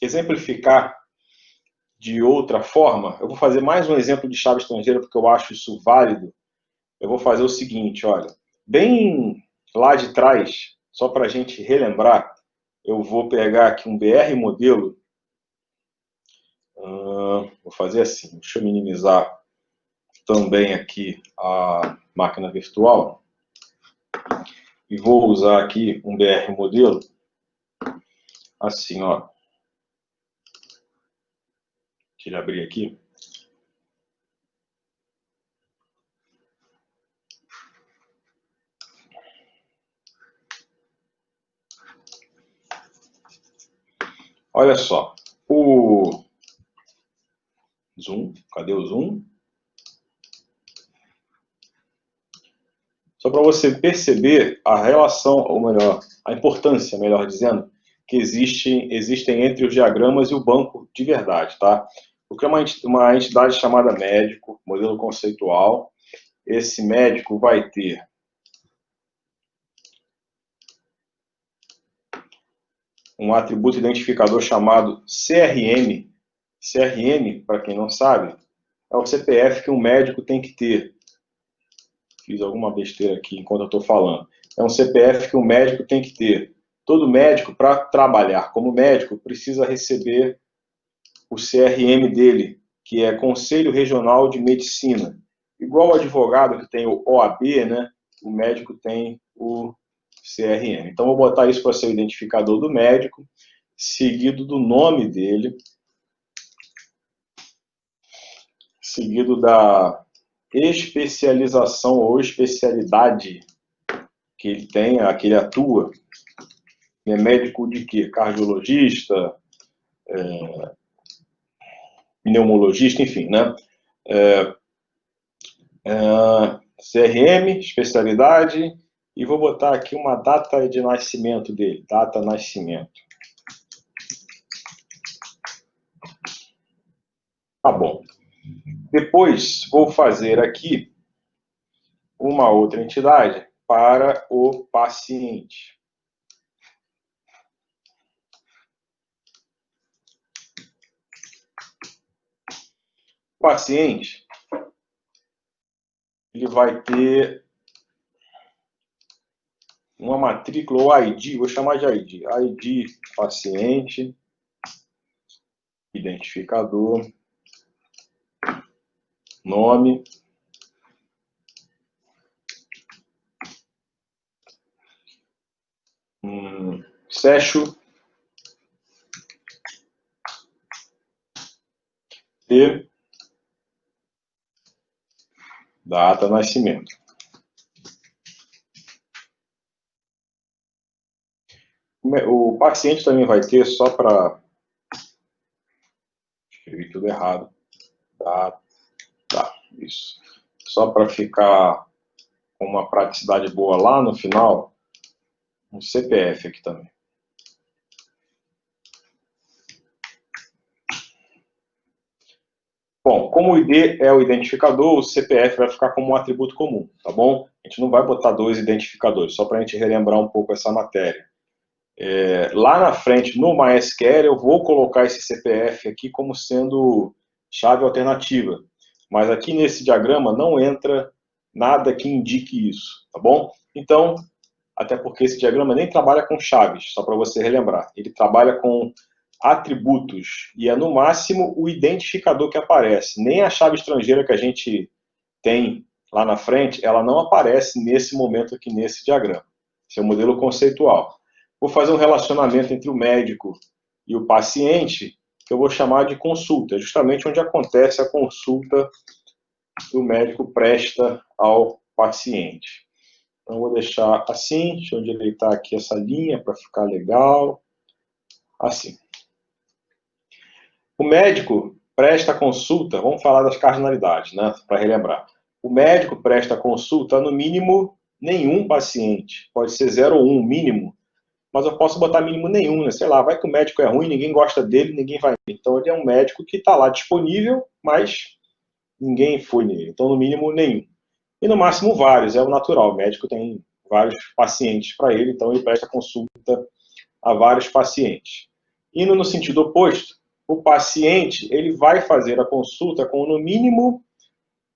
exemplificar de outra forma, eu vou fazer mais um exemplo de chave estrangeira, porque eu acho isso válido. Eu vou fazer o seguinte, olha, bem lá de trás, só para a gente relembrar, eu vou pegar aqui um BR modelo, vou fazer assim, deixa eu minimizar também aqui a máquina virtual, e vou usar aqui um BR modelo, assim, ó, deixa eu abrir aqui. Olha só, o zoom, cadê o zoom? Só para você perceber a relação, ou melhor, a importância, melhor dizendo, que existem entre os diagramas e o banco de verdade, tá? Porque é uma entidade chamada médico, modelo conceitual. Esse médico vai ter um atributo identificador chamado CRM. CRM, para quem não sabe, é o CPF que um médico tem que ter. Fiz alguma besteira aqui enquanto eu estou falando. É um CPF que um médico tem que ter. Todo médico, para trabalhar como médico, precisa receber o CRM dele, que é Conselho Regional de Medicina. Igual o advogado que tem o OAB, né? O médico tem o CRM. Então, vou botar isso para ser o identificador do médico, seguido do nome dele, seguido da especialização ou especialidade que ele tem, que ele atua. É médico de quê? Cardiologista, pneumologista, enfim, né? CRM, especialidade, e vou botar aqui uma data de nascimento dele, data nascimento. Tá bom. Depois vou fazer aqui uma outra entidade para o paciente. O paciente, ele vai ter uma matrícula ou ID, vou chamar de ID. ID paciente, identificador, nome, session e data de nascimento. O paciente também vai ter, só para... Escrevi tudo errado. Tá, isso. Só para ficar com uma praticidade boa lá no final, um CPF aqui também. Bom, como o ID é o identificador, o CPF vai ficar como um atributo comum, tá bom? A gente não vai botar dois identificadores, só para a gente relembrar um pouco essa matéria. Lá na frente, no MySQL, eu vou colocar esse CPF aqui como sendo chave alternativa. Mas aqui nesse diagrama não entra nada que indique isso, tá bom? Então, até porque esse diagrama nem trabalha com chaves, só para você relembrar. Ele trabalha com atributos, e é no máximo o identificador que aparece. Nem a chave estrangeira que a gente tem lá na frente, ela não aparece nesse momento aqui nesse diagrama. Esse é o modelo conceitual. Vou fazer um relacionamento entre o médico e o paciente, que eu vou chamar de consulta, é justamente onde acontece a consulta que o médico presta ao paciente. Então, vou deixar assim, deixa eu endireitar aqui essa linha para ficar legal. Assim. O médico presta consulta, vamos falar das cardinalidades, né, para relembrar. O médico presta consulta no mínimo nenhum paciente, pode ser 0 ou 1, mínimo, mas eu posso botar mínimo nenhum, né? Sei lá, vai que o médico é ruim, ninguém gosta dele, ninguém vai. Então ele é um médico que está lá disponível, mas ninguém foi nele. Então no mínimo nenhum. E no máximo vários, é o natural. O médico tem vários pacientes para ele, então ele presta consulta a vários pacientes. Indo no sentido oposto, o paciente ele vai fazer a consulta com no mínimo.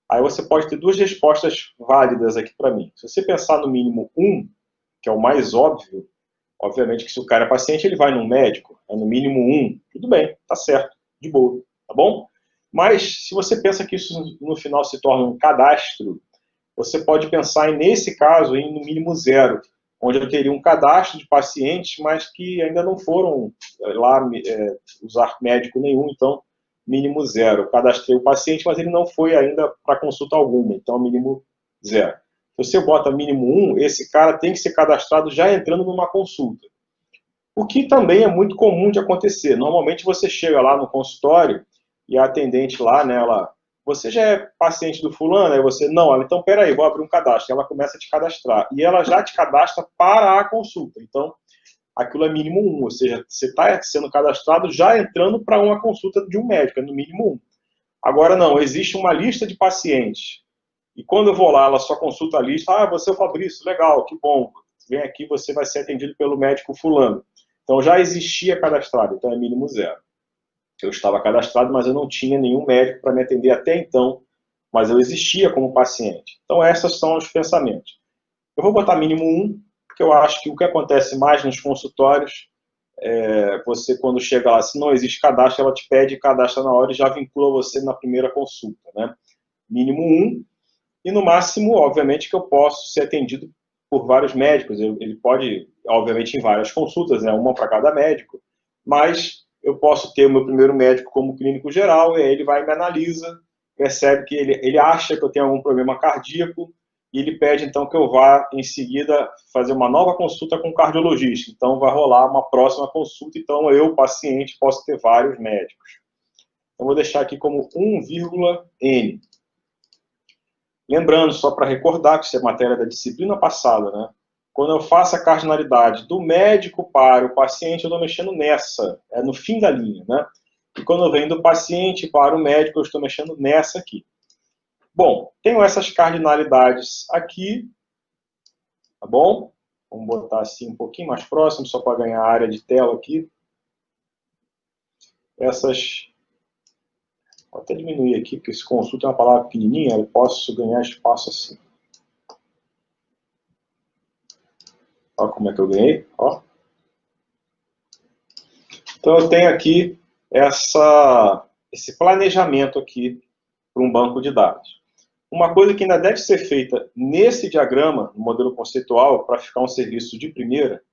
Aí você pode ter duas respostas válidas aqui para mim. Se você pensar no mínimo 1, que é o mais óbvio, obviamente que se o cara é paciente, ele vai num médico, é no mínimo 1, tudo bem, tá certo, de boa, tá bom? Mas se você pensa que isso no final se torna um cadastro, você pode pensar nesse caso em no mínimo 0, onde eu teria um cadastro de pacientes, mas que ainda não foram lá usar médico nenhum, então mínimo 0. Eu cadastrei o paciente, mas ele não foi ainda para consulta alguma, então mínimo 0. Se você bota mínimo 1, esse cara tem que ser cadastrado já entrando numa consulta. O que também é muito comum de acontecer. Normalmente você chega lá no consultório e a atendente lá, né, você já é paciente do fulano? Aí você, não, então peraí, vou abrir um cadastro. Ela começa a te cadastrar. E ela já te cadastra para a consulta. Então, aquilo é mínimo 1, ou seja, você está sendo cadastrado já entrando para uma consulta de um médico, é no mínimo 1. Agora não, existe uma lista de pacientes. E quando eu vou lá, ela só consulta a lista, você é o Fabrício, legal, que bom, vem aqui, você vai ser atendido pelo médico fulano. Então já existia cadastrado, então é mínimo 0. Eu estava cadastrado, mas eu não tinha nenhum médico para me atender até então, mas eu existia como paciente. Então esses são os pensamentos. Eu vou botar mínimo 1, porque eu acho que o que acontece mais nos consultórios, você quando chega lá, se não existe cadastro, ela te pede cadastra na hora e já vincula você na primeira consulta, né? Mínimo 1, e no máximo, obviamente, que eu posso ser atendido por vários médicos. Ele pode, obviamente, em várias consultas, né? Uma para cada médico, mas eu posso ter o meu primeiro médico como clínico geral, e aí ele vai e me analisa, percebe que ele acha que eu tenho algum problema cardíaco, e ele pede, então, que eu vá, em seguida, fazer uma nova consulta com o cardiologista. Então, vai rolar uma próxima consulta, então eu, paciente, posso ter vários médicos. Então, vou deixar aqui como 1,N. Lembrando, só para recordar, que isso é matéria da disciplina passada, né? Quando eu faço a cardinalidade do médico para o paciente, eu estou mexendo nessa, é no fim da linha, né? E quando eu venho do paciente para o médico, eu estou mexendo nessa aqui. Bom, tenho essas cardinalidades aqui, tá bom? Vamos botar assim um pouquinho mais próximo, só para ganhar área de tela aqui. Vou até diminuir aqui, porque esse consulta é uma palavra pequenininha, eu posso ganhar espaço assim. Olha como é que eu ganhei, ó. Então eu tenho aqui esse planejamento aqui para um banco de dados. Uma coisa que ainda deve ser feita nesse diagrama, no modelo conceitual, para ficar um serviço de primeira,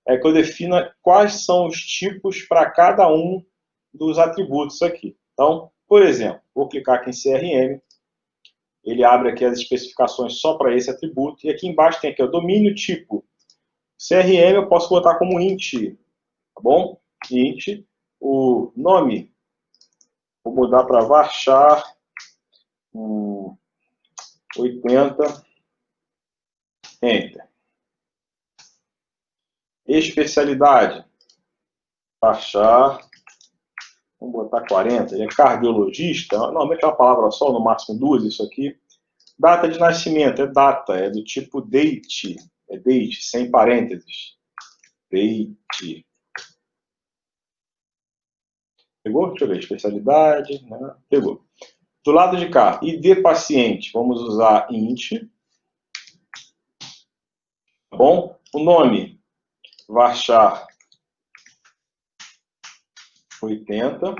é que eu defina quais são os tipos para cada um dos atributos aqui. Então, por exemplo, vou clicar aqui em CRM, ele abre aqui as especificações só para esse atributo, e aqui embaixo tem aqui o domínio tipo. CRM eu posso botar como int, tá bom? Int, o nome, vou mudar para varchar 80, enter. Especialidade, varchar, vamos botar 40, ele é cardiologista, normalmente é uma palavra só, no máximo 2 isso aqui. Data de nascimento, é data, é do tipo date, é date, sem parênteses. Date. Pegou? Deixa eu ver, especialidade, né? Pegou. Do lado de cá, ID paciente, vamos usar int. Tá bom? O nome, varchar 80.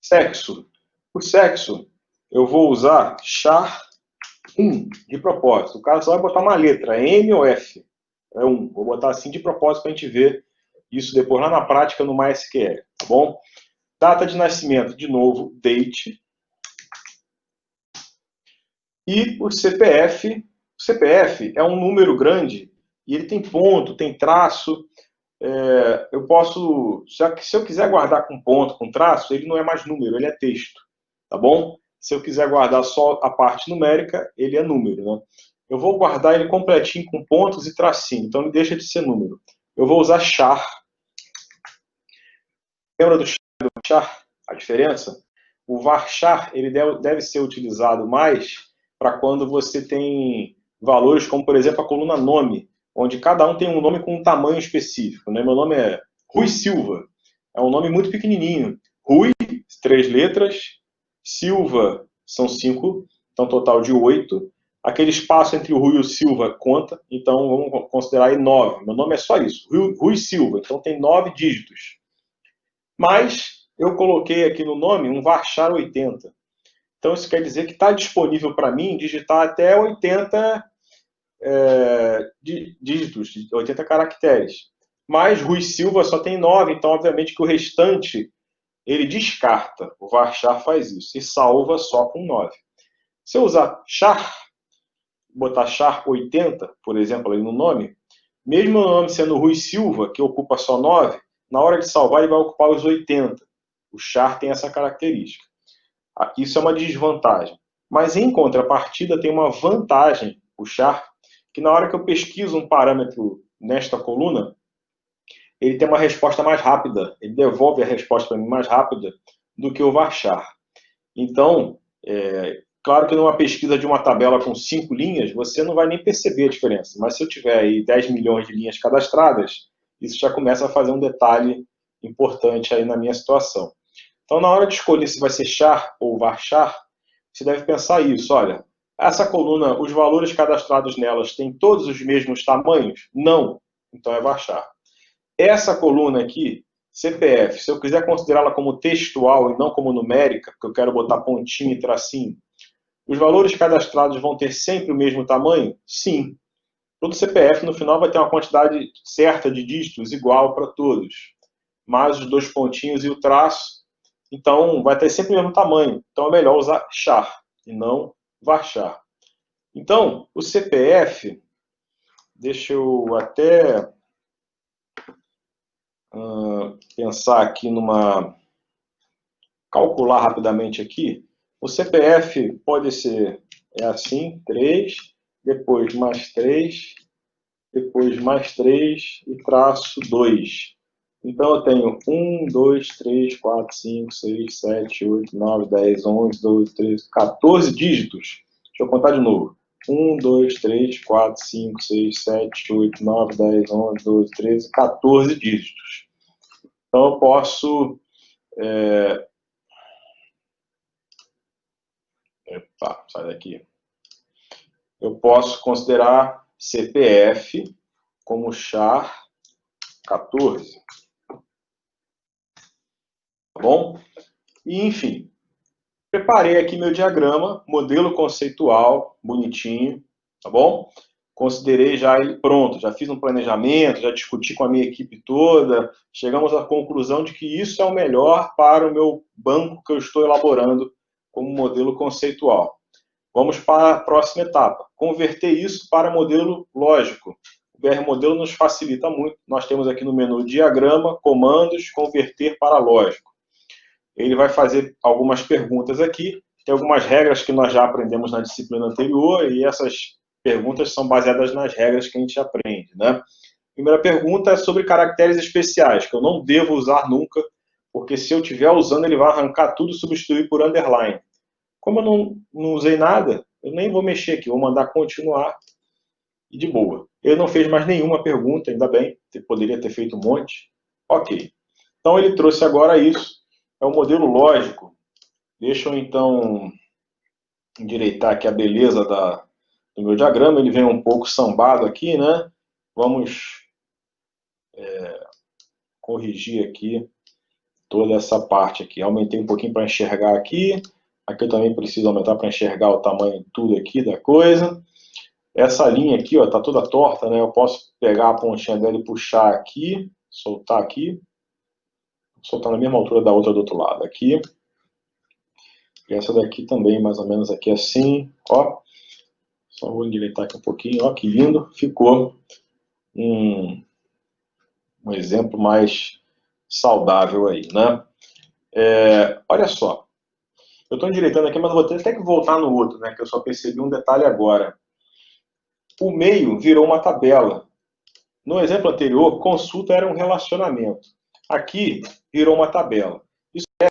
Sexo. O sexo, eu vou usar char1, de propósito. O cara só vai botar uma letra, M ou F. É 1. Vou botar assim de propósito para a gente ver isso depois lá na prática no MySQL. Tá bom? Data de nascimento, de novo, date. E o CPF. O CPF é um número grande e ele tem ponto, tem traço. Eu posso, se eu quiser guardar com ponto, com traço, ele não é mais número, ele é texto, tá bom? Se eu quiser guardar só a parte numérica, ele é número, né? Eu vou guardar ele completinho com pontos e tracinho, então ele deixa de ser número. Eu vou usar char. Lembra do char? A diferença? O varchar, ele deve ser utilizado mais para quando você tem valores como, por exemplo, a coluna nome, onde cada um tem um nome com um tamanho específico, né? Meu nome é Rui Silva. É um nome muito pequenininho. Rui, 3 letras. Silva, são 5. Então, total de 8. Aquele espaço entre o Rui e o Silva conta. Então, vamos considerar aí 9. Meu nome é só isso. Rui Silva. Então, tem 9 dígitos. Mas, eu coloquei aqui no nome um varchar 80. Então, isso quer dizer que está disponível para mim digitar até 80 dígitos, 80 caracteres. Mas Rui Silva só tem 9, então obviamente que o restante ele descarta. O varchar faz isso e salva só com 9. Se eu usar char, botar char 80, por exemplo, ali no nome, mesmo o nome sendo Rui Silva, que ocupa só 9, na hora de salvar ele vai ocupar os 80. O char tem essa característica. Isso é uma desvantagem. Mas em contrapartida tem uma vantagem, o char, que na hora que eu pesquiso um parâmetro nesta coluna, ele tem uma resposta mais rápida, ele devolve a resposta para mim mais rápida do que o varchar. Então, claro que numa pesquisa de uma tabela com 5 linhas, você não vai nem perceber a diferença, mas se eu tiver aí 10 milhões de linhas cadastradas, isso já começa a fazer um detalhe importante aí na minha situação. Então, na hora de escolher se vai ser char ou varchar, você deve pensar isso, olha, essa coluna, os valores cadastrados nelas têm todos os mesmos tamanhos? Não, então é varchar. Essa coluna aqui, CPF, se eu quiser considerá-la como textual e não como numérica, porque eu quero botar pontinho e tracinho, os valores cadastrados vão ter sempre o mesmo tamanho? Sim. Todo CPF no final vai ter uma quantidade certa de dígitos igual para todos. Mas os 2 pontinhos e o traço, então vai ter sempre o mesmo tamanho. Então é melhor usar char e não varchar. Então, o CPF, deixa eu até pensar aqui calcular rapidamente aqui. O CPF pode ser assim, 3, depois mais 3, depois mais 3 e traço 2. Então eu tenho 1, 2, 3, 4, 5, 6, 7, 8, 9, 10, 11, 12, 13, 14 dígitos. Deixa eu contar de novo. 1, 2, 3, 4, 5, 6, 7, 8, 9, 10, 11, 12, 13, 14 dígitos. Então eu posso... Epa, sai daqui. Eu posso considerar CPF como char 14. Tá bom? E, enfim, preparei aqui meu diagrama, modelo conceitual, bonitinho, tá bom? Considerei já ele pronto, já fiz um planejamento, já discuti com a minha equipe toda, chegamos à conclusão de que isso é o melhor para o meu banco que eu estou elaborando como modelo conceitual. Vamos para a próxima etapa, converter isso para modelo lógico. O BR Modelo nos facilita muito, nós temos aqui no menu diagrama, comandos, converter para lógico. Ele vai fazer algumas perguntas aqui, tem algumas regras que nós já aprendemos na disciplina anterior e essas perguntas são baseadas nas regras que a gente aprende, né? Primeira pergunta é sobre caracteres especiais, que eu não devo usar nunca, porque se eu estiver usando ele vai arrancar tudo e substituir por underline. Como eu não usei nada, eu nem vou mexer aqui, vou mandar continuar e de boa. Ele não fez mais nenhuma pergunta, ainda bem, poderia ter feito um monte. Ok. Então ele trouxe agora isso, é o modelo lógico. Deixa eu então endireitar aqui a beleza do meu diagrama, ele vem um pouco sambado aqui, né? Vamos corrigir aqui toda essa parte aqui. Aumentei um pouquinho para enxergar aqui. Aqui eu também preciso aumentar para enxergar o tamanho tudo aqui da coisa. Essa linha aqui, ó, tá toda torta, né? Eu posso pegar a pontinha dela e puxar aqui, soltar aqui. Soltar na mesma altura da outra do outro lado aqui. E essa daqui também, mais ou menos aqui assim, ó. Só vou endireitar aqui um pouquinho, ó, que lindo. Ficou um exemplo mais saudável aí, né? Olha só. Eu estou endireitando aqui, mas eu vou ter até que voltar no outro, né? Que eu só percebi um detalhe agora. O meio virou uma tabela. No exemplo anterior, consulta era um relacionamento. Aqui, virou uma tabela. Isso é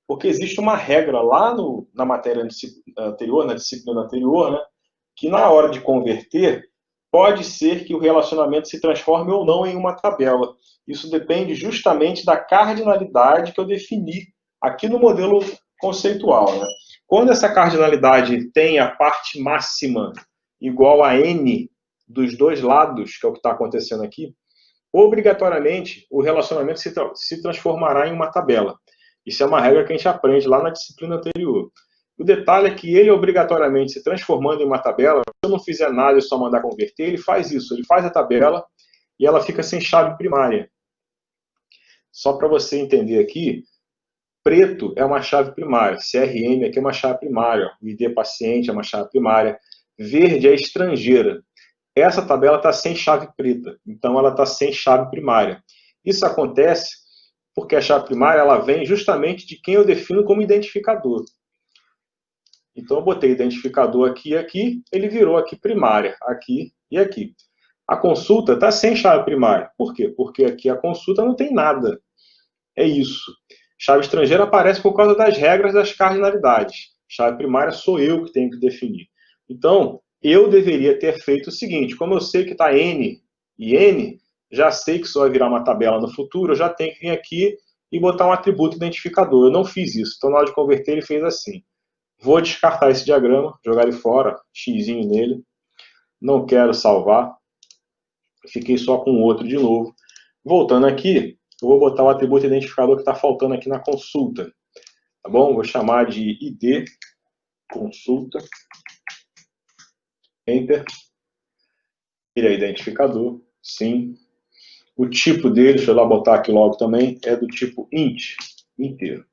porque existe uma regra lá na matéria anterior, na disciplina anterior, né? Que na hora de converter, pode ser que o relacionamento se transforme ou não em uma tabela. Isso depende justamente da cardinalidade que eu defini aqui no modelo conceitual, né? Quando essa cardinalidade tem a parte máxima igual a n dos dois lados, que é o que está acontecendo aqui, obrigatoriamente o relacionamento se transformará em uma tabela. Isso é uma regra que a gente aprende lá na disciplina anterior. O detalhe é que ele obrigatoriamente se transformando em uma tabela, se eu não fizer nada e só mandar converter, ele faz isso, ele faz a tabela e ela fica sem chave primária. Só para você entender aqui, preto é uma chave primária, CRM aqui é uma chave primária, o ID paciente é uma chave primária, verde é estrangeira. Essa tabela está sem chave preta, então ela está sem chave primária. Isso acontece porque a chave primária ela vem justamente de quem eu defino como identificador. Então eu botei identificador aqui e aqui, ele virou aqui primária, aqui e aqui. A consulta está sem chave primária. Por quê? Porque aqui a consulta não tem nada. É isso. Chave estrangeira aparece por causa das regras das cardinalidades. Chave primária sou eu que tenho que definir. Então, eu deveria ter feito o seguinte, como eu sei que está N e N, já sei que isso vai virar uma tabela no futuro, eu já tenho que vir aqui e botar um atributo identificador. Eu não fiz isso, então na hora de converter ele fez assim. Vou descartar esse diagrama, jogar ele fora, xizinho nele. Não quero salvar. Fiquei só com o outro de novo. Voltando aqui, eu vou botar o atributo identificador que está faltando aqui na consulta. Tá bom? Vou chamar de ID consulta. Enter. Ele é identificador, sim. O tipo dele, deixa eu lá botar aqui logo também, é do tipo int, inteiro.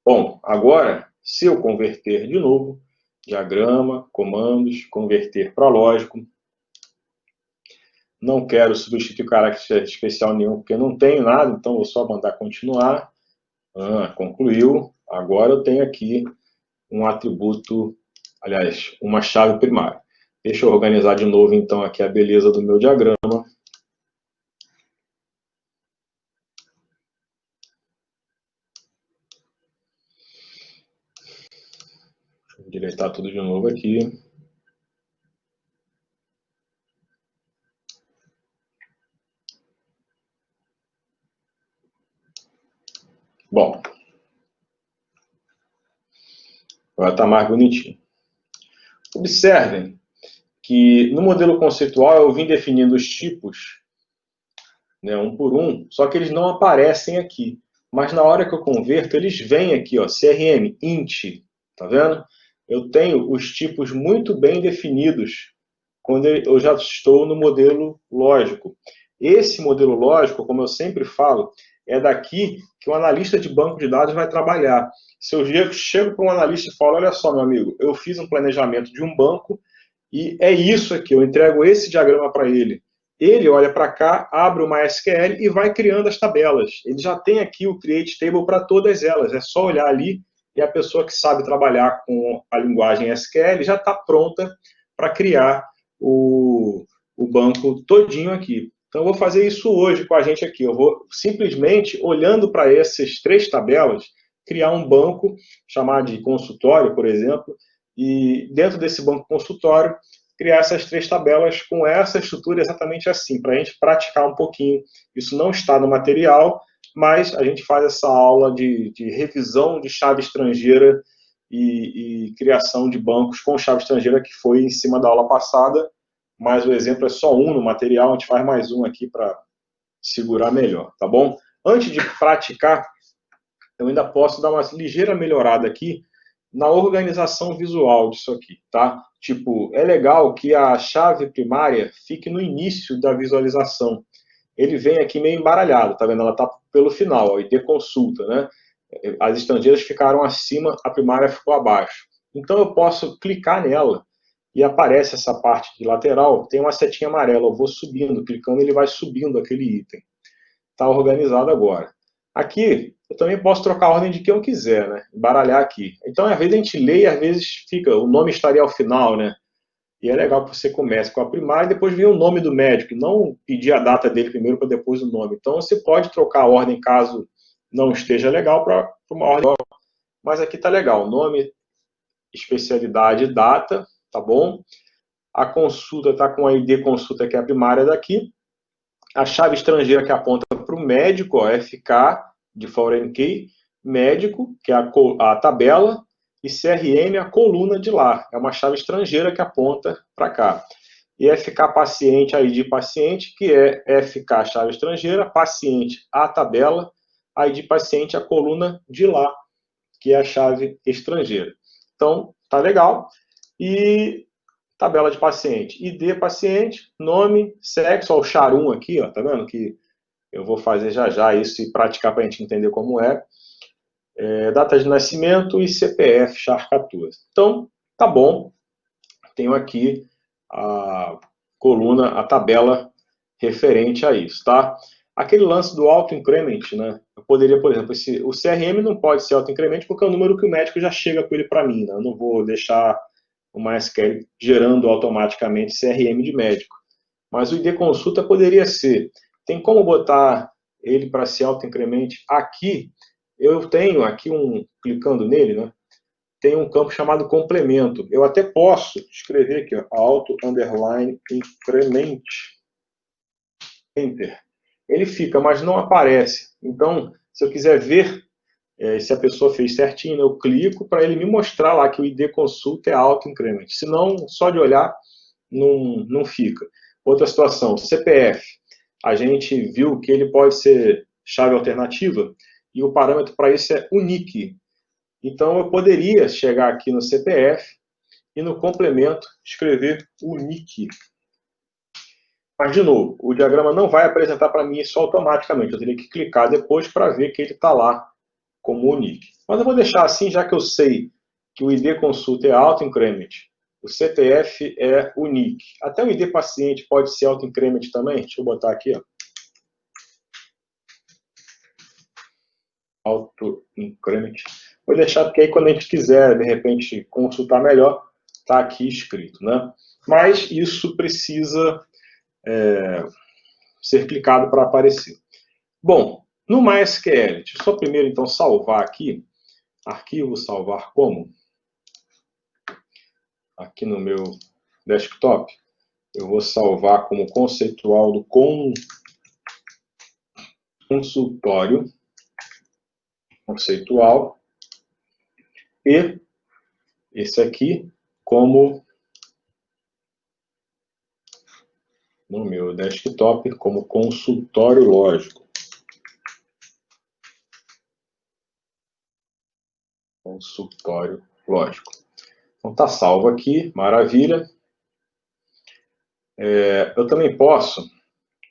Bom, agora, se eu converter de novo, diagrama, comandos, converter para lógico. Não quero substituir caractere especial nenhum, porque não tenho nada, então vou só mandar continuar. Concluiu. Agora eu tenho aqui um atributo, aliás, uma chave primária. Deixa eu organizar de novo, então, aqui a beleza do meu diagrama. Deixa eu direitar tudo de novo aqui. Bom, agora está mais bonitinho. Observem que no modelo conceitual eu vim definindo os tipos, né, um por um, só que eles não aparecem aqui. Mas na hora que eu converto, eles vêm aqui, ó, CRM, int, tá vendo? Eu tenho os tipos muito bem definidos quando eu já estou no modelo lógico. Esse modelo lógico, como eu sempre falo, é daqui que o analista de banco de dados vai trabalhar. Se eu chego para um analista e falo, olha só, meu amigo, eu fiz um planejamento de um banco e é isso aqui, eu entrego esse diagrama para ele. Ele olha para cá, abre o MySQL e vai criando as tabelas. Ele já tem aqui o Create Table para todas elas. É só olhar ali e a pessoa que sabe trabalhar com a linguagem SQL já está pronta para criar o banco todinho aqui. Então, eu vou fazer isso hoje com a gente aqui. Eu vou simplesmente, olhando para essas três tabelas, criar um banco, chamar de consultório, por exemplo, e dentro desse banco consultório, criar essas três tabelas com essa estrutura exatamente assim, para a gente praticar um pouquinho. Isso não está no material, mas a gente faz essa aula de revisão de chave estrangeira e criação de bancos com chave estrangeira que foi em cima da aula passada, mas o exemplo é só um no material, a gente faz mais um aqui para segurar melhor, tá bom? Antes de praticar, eu ainda posso dar uma ligeira melhorada aqui na organização visual disso aqui, tá? Tipo, é legal que a chave primária fique no início da visualização. Ele vem aqui meio embaralhado, tá vendo? Ela tá pelo final, ó, ID consulta, né? As estrangeiras ficaram acima, a primária ficou abaixo. Então eu posso clicar nela e aparece essa parte de lateral, tem uma setinha amarela, eu vou subindo, clicando, ele vai subindo aquele item. Está organizado agora. Aqui, eu também posso trocar a ordem de quem eu quiser, né? Embaralhar aqui. Então, às vezes a gente lê e às vezes fica, o nome estaria ao final, né? E é legal que você comece com a primária e depois vem o nome do médico, não pedir a data dele primeiro para depois o nome. Então, você pode trocar a ordem caso não esteja legal para uma ordem. Mas aqui está legal, nome, especialidade, data, tá bom? A consulta está com a ID consulta, que é a primária daqui. A chave estrangeira que aponta para o médico, ó, FK de Foreign Key, médico, que é a tabela, e CRM, a coluna de lá. É uma chave estrangeira que aponta para cá. E FK paciente, ID paciente, que é FK chave estrangeira, paciente a tabela, ID paciente a coluna de lá, que é a chave estrangeira. Então, tá legal. E tabela de paciente, ID paciente, nome, sexo, ó, o Charum aqui, ó, tá vendo que eu vou fazer já já isso e praticar para a gente entender como é. Data de nascimento e CPF SHA-14. Então, tá bom. Tenho aqui a coluna, a tabela referente a isso, tá? Aquele lance do auto-increment, né? Eu poderia, por exemplo, o CRM não pode ser auto-increment porque é o número que o médico já chega com ele para mim, né? Eu não vou deixar o MySQL gerando automaticamente CRM de médico. Mas o ID consulta poderia ser. Tem como botar ele para ser auto-increment aqui? Eu tenho aqui clicando nele, né? Tem um campo chamado complemento. Eu até posso escrever aqui, ó, auto underline increment, enter. Ele fica, mas não aparece. Então, se eu quiser ver se a pessoa fez certinho, eu clico para ele me mostrar lá que o ID consulta é auto increment. Senão, só de olhar, não fica. Outra situação, CPF. A gente viu que ele pode ser chave alternativa e o parâmetro para isso é unique. Então, eu poderia chegar aqui no CPF e no complemento escrever unique. Mas, de novo, o diagrama não vai apresentar para mim isso automaticamente. Eu teria que clicar depois para ver que ele está lá como unique. Mas eu vou deixar assim, já que eu sei que o ID consulta é auto-increment, o CPF é unique. Até o ID paciente pode ser auto-increment também. Deixa eu botar aqui, ó. Auto-increment. Vou deixar porque aí quando a gente quiser, de repente, consultar melhor, está aqui escrito, né? Mas isso precisa ser clicado para aparecer. Bom, no MySQL, deixa eu só primeiro então salvar aqui, arquivo salvar como, aqui no meu desktop, eu vou salvar como conceitual do consultório, conceitual, e esse aqui como no meu desktop como consultório lógico. Consultório lógico. Então tá salvo aqui, maravilha. Eu também posso,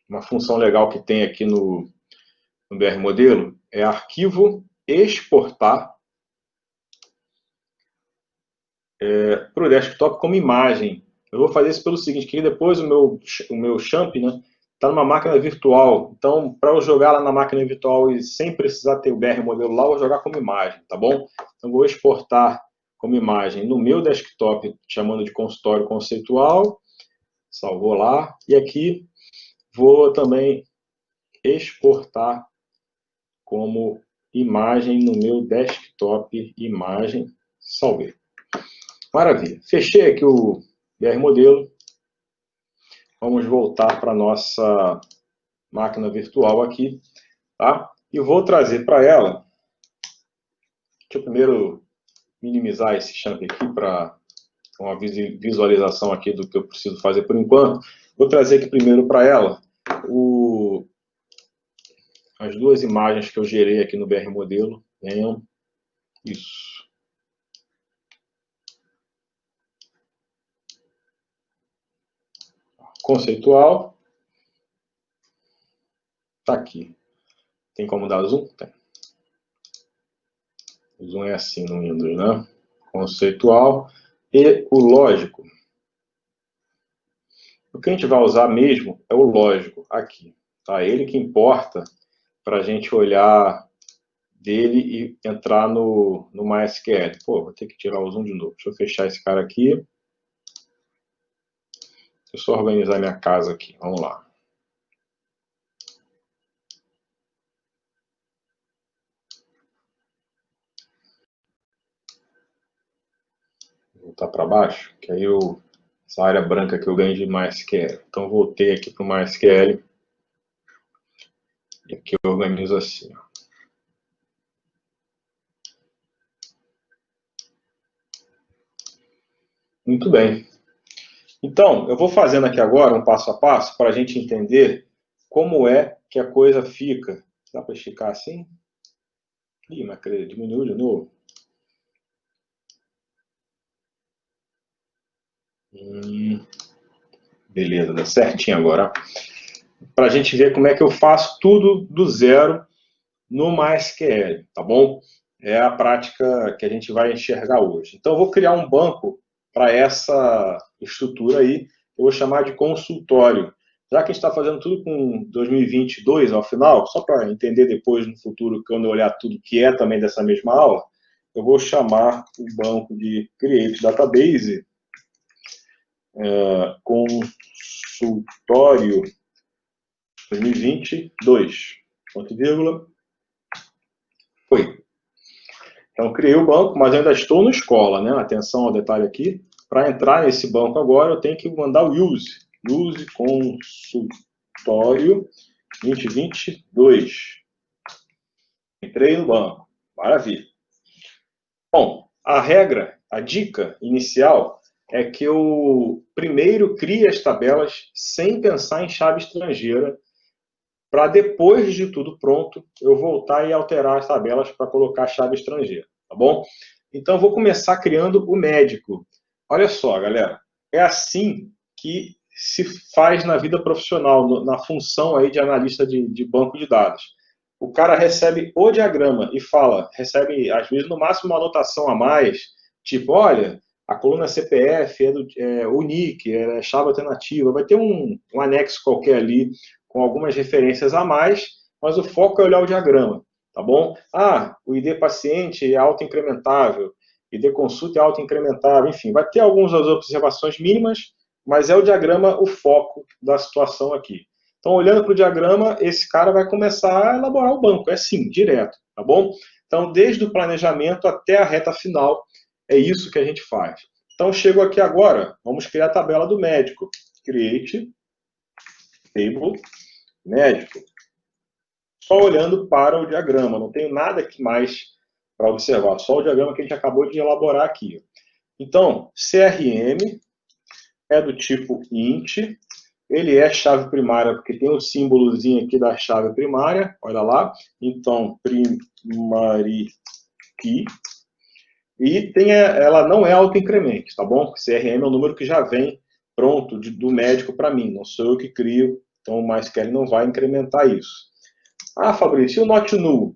uma função legal que tem aqui no BR Modelo, é arquivo exportar para o desktop como imagem. Eu vou fazer isso pelo seguinte, que depois o meu champ, né, está numa máquina virtual. Então, para eu jogar lá na máquina virtual e sem precisar ter o BR Modelo lá, eu vou jogar como imagem, tá bom? Então, eu vou exportar como imagem no meu desktop, chamando de consultório conceitual. Salvou lá. E aqui vou também exportar como imagem no meu desktop, imagem, salvei. Maravilha. Fechei aqui o BR Modelo. Vamos voltar para a nossa máquina virtual aqui, tá? E vou trazer para ela, deixa eu primeiro minimizar esse champ aqui para uma visualização aqui do que eu preciso fazer por enquanto. Vou trazer aqui primeiro para ela as duas imagens que eu gerei aqui no BR Modelo. Venham. Isso. Conceitual. Está aqui. Tem como dar zoom? Tem. O zoom é assim no Windows, né? Conceitual e o lógico. O que a gente vai usar mesmo é o lógico aqui. Tá? Ele que importa para a gente olhar dele e entrar no MySQL. Pô, vou ter que tirar o zoom de novo. Deixa eu fechar esse cara aqui. Deixa eu só organizar minha casa aqui. Vamos lá. Vou voltar para baixo, que aí eu essa área branca que eu ganhei de MySQL. Então, voltei aqui para o MySQL. E aqui eu organizo assim. Ó. Muito bem. Então, eu vou fazendo aqui agora um passo a passo para a gente entender como é que a coisa fica. Dá para esticar assim? Ih, mas diminuiu de novo. Beleza, dá certinho agora. Para a gente ver como é que eu faço tudo do zero no MySQL, tá bom? É a prática que a gente vai enxergar hoje. Então, eu vou criar um banco para essa estrutura aí, eu vou chamar de consultório. Já que a gente está fazendo tudo com 2022 ao final, só para entender depois no futuro, quando eu olhar tudo que é também dessa mesma aula, eu vou chamar o banco de Create Database consultório 2022, ponto vírgula, foi. Então, criei o banco, mas eu ainda estou no escola, né? Atenção ao detalhe aqui. Para entrar nesse banco agora, eu tenho que mandar o use. Use consultório 2022. Entrei no banco. Maravilha. Bom, a regra, a dica inicial é que eu primeiro crie as tabelas sem pensar em chave estrangeira, para depois de tudo pronto, eu voltar e alterar as tabelas para colocar a chave estrangeira, tá bom? Então, vou começar criando o médico. Olha só, galera, é assim que se faz na vida profissional, na função aí de analista de banco de dados. O cara recebe o diagrama e recebe, às vezes, no máximo uma anotação a mais, tipo, olha, a coluna CPF é o NIC, é chave alternativa, vai ter um anexo qualquer ali, com algumas referências a mais, mas o foco é olhar o diagrama, tá bom? Ah, o ID paciente é autoincrementável, ID consulta é autoincrementável, enfim, vai ter algumas observações mínimas, mas é o diagrama o foco da situação aqui. Então, olhando para o diagrama, esse cara vai começar a elaborar o banco, é assim, direto, tá bom? Então, desde o planejamento até a reta final, é isso que a gente faz. Então, chego aqui agora, vamos criar a tabela do médico. Create Table médico, só olhando para o diagrama, não tenho nada aqui mais para observar, só o diagrama que a gente acabou de elaborar aqui. Então, CRM é do tipo int, ele é chave primária, porque tem o símbolozinho aqui da chave primária, olha lá, então, primary key, e ela não é autoincremente, tá bom? CRM é um número que já vem pronto do médico para mim, não sou eu que crio, então o MySQL não vai incrementar isso. Ah, Fabrício, e o not null?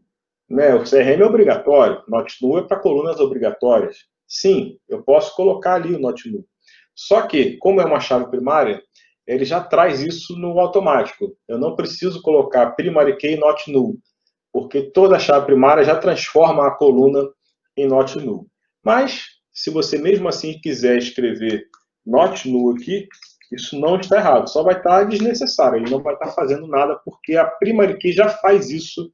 Né, o CRM é obrigatório, not null é para colunas obrigatórias. Sim, eu posso colocar ali o not null. Só que, como é uma chave primária, ele já traz isso no automático. Eu não preciso colocar primary key not null, porque toda chave primária já transforma a coluna em not null. Mas, se você mesmo assim quiser escrever not null aqui, isso não está errado, só vai estar desnecessário, ele não vai estar fazendo nada, porque a primary key já faz isso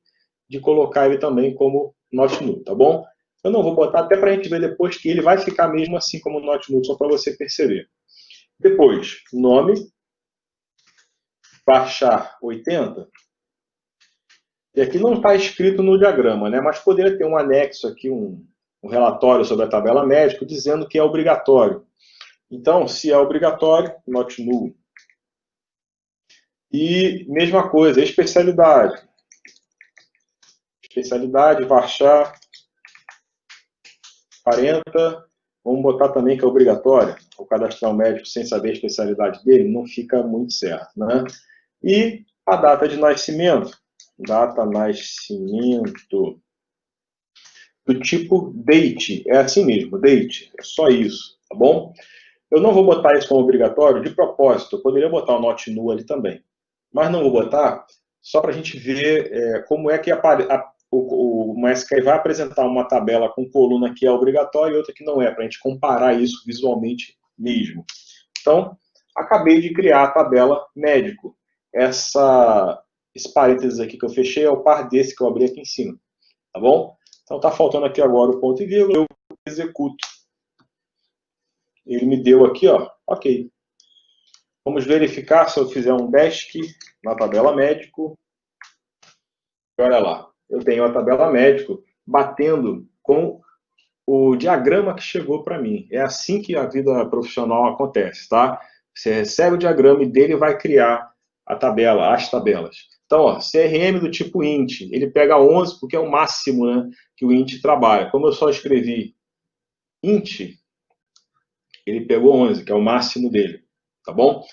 de colocar ele também como not null, tá bom? Eu não vou botar até para a gente ver depois que ele vai ficar mesmo assim como not null, só para você perceber. Depois, nome, varchar 80, e aqui não está escrito no diagrama, né? Mas poderia ter um anexo aqui, um relatório sobre a tabela médica, dizendo que é obrigatório. Então, se é obrigatório, not null. E mesma coisa, especialidade. Especialidade, varchar 40. Vamos botar também que é obrigatório. O cadastrar um médico sem saber a especialidade dele não fica muito certo, né? E a data de nascimento. Data nascimento do tipo date. É assim mesmo, date. É só isso, tá bom? Eu não vou botar isso como obrigatório de propósito. Eu poderia botar o not null ali também. Mas não vou botar só para a gente ver como é que o MySQL vai apresentar uma tabela com coluna que é obrigatória e outra que não é, para a gente comparar isso visualmente mesmo. Então, acabei de criar a tabela médico. Esse parênteses aqui que eu fechei é o par desse que eu abri aqui em cima. Tá bom? Então, está faltando aqui agora o ponto e vírgula, eu executo. Ele me deu aqui, ó, Ok. Vamos verificar se eu fizer um desk na tabela médico. Olha lá, eu tenho a tabela médico batendo com o diagrama que chegou para mim. É assim que a vida profissional acontece, tá? Você recebe o diagrama e dele vai criar a tabela, as tabelas. Então, ó, CRM do tipo int, ele pega 11 porque é o máximo, né, que o int trabalha. Como eu só escrevi int, ele pegou 11, que é o máximo dele, tá bom?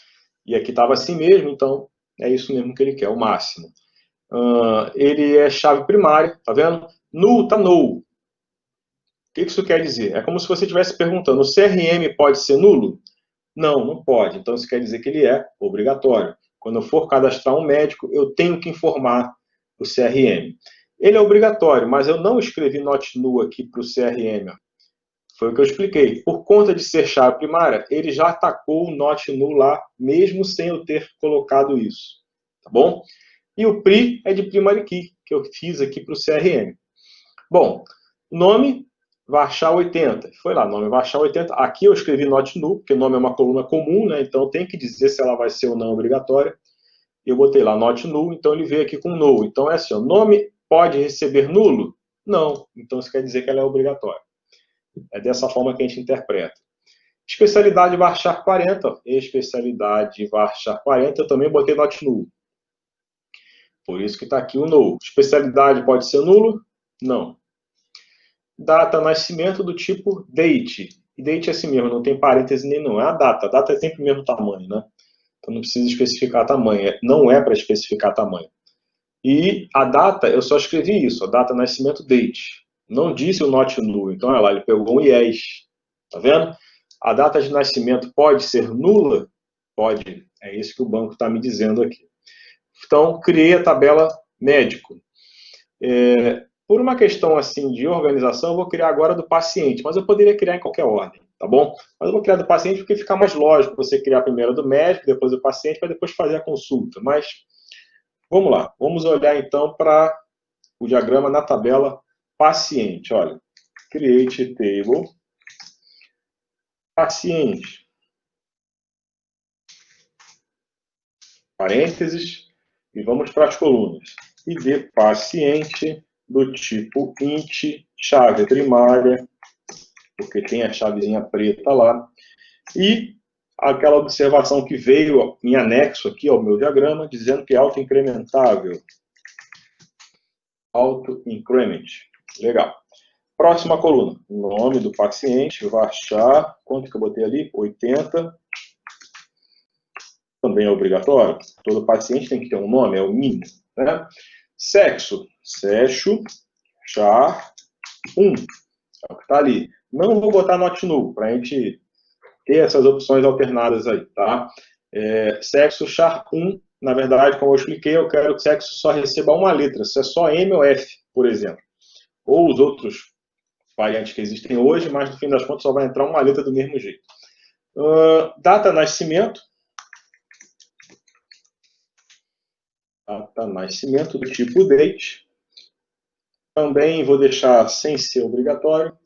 E aqui estava assim mesmo, então é isso mesmo que ele quer, o máximo. Ele é chave primária, tá vendo? Null tá null. O que isso quer dizer? É como se você estivesse perguntando, o CRM pode ser nulo? Não, não pode. Então isso quer dizer que ele é obrigatório. Quando eu for cadastrar um médico, eu tenho que informar o CRM. Ele é obrigatório, mas eu não escrevi not null aqui para o CRM. Foi o que eu expliquei. Por conta de ser chave primária, ele já atacou o not null lá, mesmo sem eu ter colocado isso. Tá bom? E o PRI é de primary key, que eu fiz aqui para o CRM. Bom, nome, varchar 80. Foi lá, nome varchar 80. Aqui eu escrevi not null, porque nome é uma coluna comum, né? Então tem que dizer se ela vai ser ou não obrigatória. Eu botei lá not null, então ele veio aqui com null. Então é assim, o nome pode receber nulo? Não. Então isso quer dizer que ela é obrigatória. É dessa forma que a gente interpreta. Especialidade varchar 40. Especialidade varchar 40, eu também botei not null. Por isso que está aqui o null. Especialidade pode ser nulo? Não. Data nascimento do tipo date. E date é assim mesmo, não tem parêntese nenhum. É a data. A data é sempre o mesmo tamanho, né? Então não precisa especificar tamanho. Não é para especificar tamanho. E a data, eu só escrevi isso. A data nascimento date. Não disse o not null. Então, olha lá, ele pegou um yes. Tá vendo? A data de nascimento pode ser nula? Pode. É isso que o banco está me dizendo aqui. Então, criei a tabela médico. Por uma questão assim de organização, eu vou criar agora do paciente, mas eu poderia criar em qualquer ordem, tá bom? Mas eu vou criar do paciente porque fica mais lógico você criar primeiro do médico, depois do paciente, para depois fazer a consulta. Mas vamos lá, vamos olhar então para o diagrama na tabela paciente. Olha, create table, paciente, parênteses, e vamos para as colunas. ID paciente do tipo int, chave primária, porque tem a chavezinha preta lá, e aquela observação que veio em anexo aqui ao meu diagrama, dizendo que é auto-incrementável. Auto-increment. Legal. Próxima coluna. Nome do paciente, varchar, quanto que eu botei ali? 80. Também é obrigatório. Todo paciente tem que ter um nome, é o mínimo. Né? Sexo. Sexo, char, 1. É o que está ali. Não vou botar not null, para a gente ter essas opções alternadas aí, tá? Sexo char 1, na verdade, como eu expliquei, eu quero que sexo só receba uma letra, se é só M ou F, por exemplo. Ou os outros variantes que existem hoje, mas no fim das contas só vai entrar uma letra do mesmo jeito. Data nascimento. Data nascimento do tipo date. Também vou deixar sem ser obrigatório.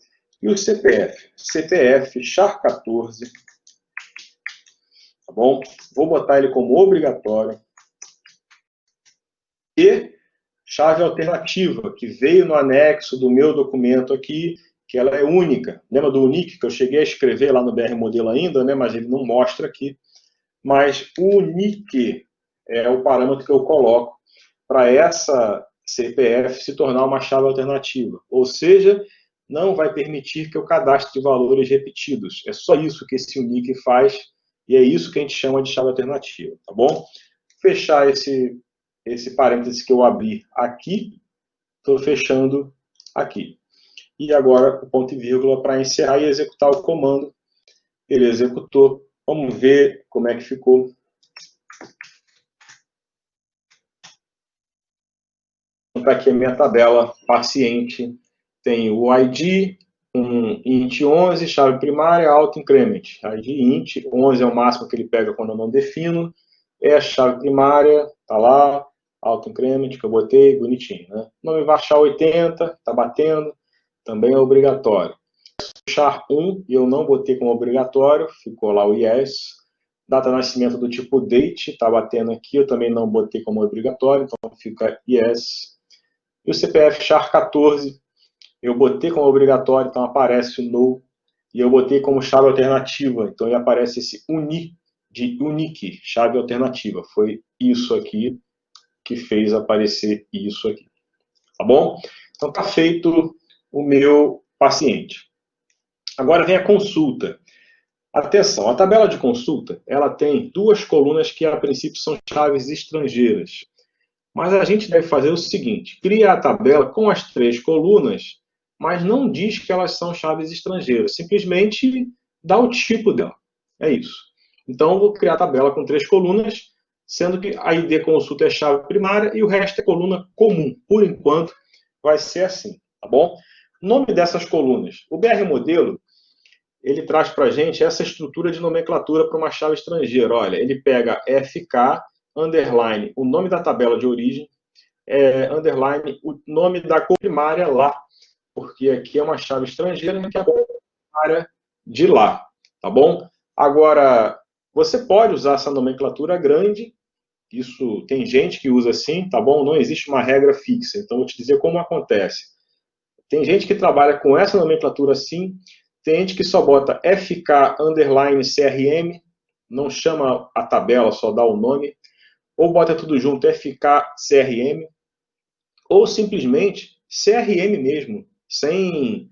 E o CPF. CPF char 14. Tá bom? Vou botar ele como obrigatório. E chave alternativa, que veio no anexo do meu documento aqui, que ela é única. Lembra do unique, que eu cheguei a escrever lá no BR Modelo ainda, né, mas ele não mostra aqui. Mas o unique é o parâmetro que eu coloco para essa CPF se tornar uma chave alternativa. Ou seja, não vai permitir que eu cadastre valores repetidos. É só isso que esse unique faz, e é isso que a gente chama de chave alternativa, tá bom? Fechar esse parêntese que eu abri aqui, estou fechando aqui. E agora o ponto e vírgula para encerrar e executar o comando. Ele executou. Vamos ver como é que ficou. Então, aqui a minha tabela paciente. Tem o ID, um int 11, chave primária, auto-increment. ID int, 11 é o máximo que ele pega quando eu não defino. É a chave primária, está lá. Auto-increment que eu botei, bonitinho. Né? Nome varchar 80, está batendo, também é obrigatório. char1 e eu não botei como obrigatório, ficou lá o yes. Data de nascimento do tipo date, está batendo aqui, eu também não botei como obrigatório, então fica yes. E o CPF char14, eu botei como obrigatório, então aparece o no. E eu botei como chave alternativa, então aí aparece esse uni, de unique, chave alternativa. Foi isso aqui que fez aparecer isso aqui. Tá bom? Então está feito o meu paciente. Agora vem a consulta. Atenção, a tabela de consulta, ela tem duas colunas que a princípio são chaves estrangeiras. Mas a gente deve fazer o seguinte, cria a tabela com as três colunas, mas não diz que elas são chaves estrangeiras, simplesmente dá o tipo dela. É isso. Então, eu vou criar a tabela com três colunas, sendo que a ID consulta é chave primária e o resto é coluna comum. Por enquanto, vai ser assim, tá bom? Nome dessas colunas. O BR modelo, ele traz para a gente essa estrutura de nomenclatura para uma chave estrangeira. Olha, ele pega FK, underline, o nome da tabela de origem, underline, o nome da cor primária lá, porque aqui é uma chave estrangeira que é a cor primária de lá, tá bom? Agora, você pode usar essa nomenclatura grande, isso tem gente que usa assim, tá bom? Não existe uma regra fixa, então vou te dizer como acontece. Tem gente que trabalha com essa nomenclatura assim, tem gente que só bota FK underline CRM, não chama a tabela, só dá o nome, ou bota tudo junto, FK CRM, ou simplesmente CRM mesmo, sem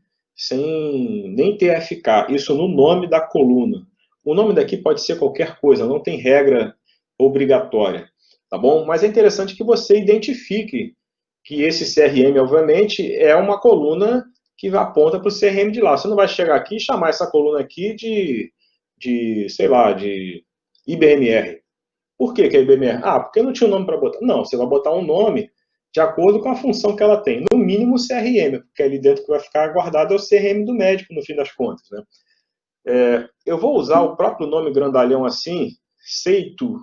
nem ter FK, isso no nome da coluna. O nome daqui pode ser qualquer coisa, não tem regra obrigatória, tá bom? Mas é interessante que você identifique que esse CRM, obviamente, é uma coluna que aponta para o CRM de lá. Você não vai chegar aqui e chamar essa coluna aqui sei lá, de IBMR. Por que é IBMR? Ah, porque não tinha um nome para botar. Não, você vai botar um nome de acordo com a função que ela tem. No mínimo CRM, porque ali dentro que vai ficar guardado é o CRM do médico, no fim das contas. Né? Eu vou usar o próprio nome grandalhão assim, Seito.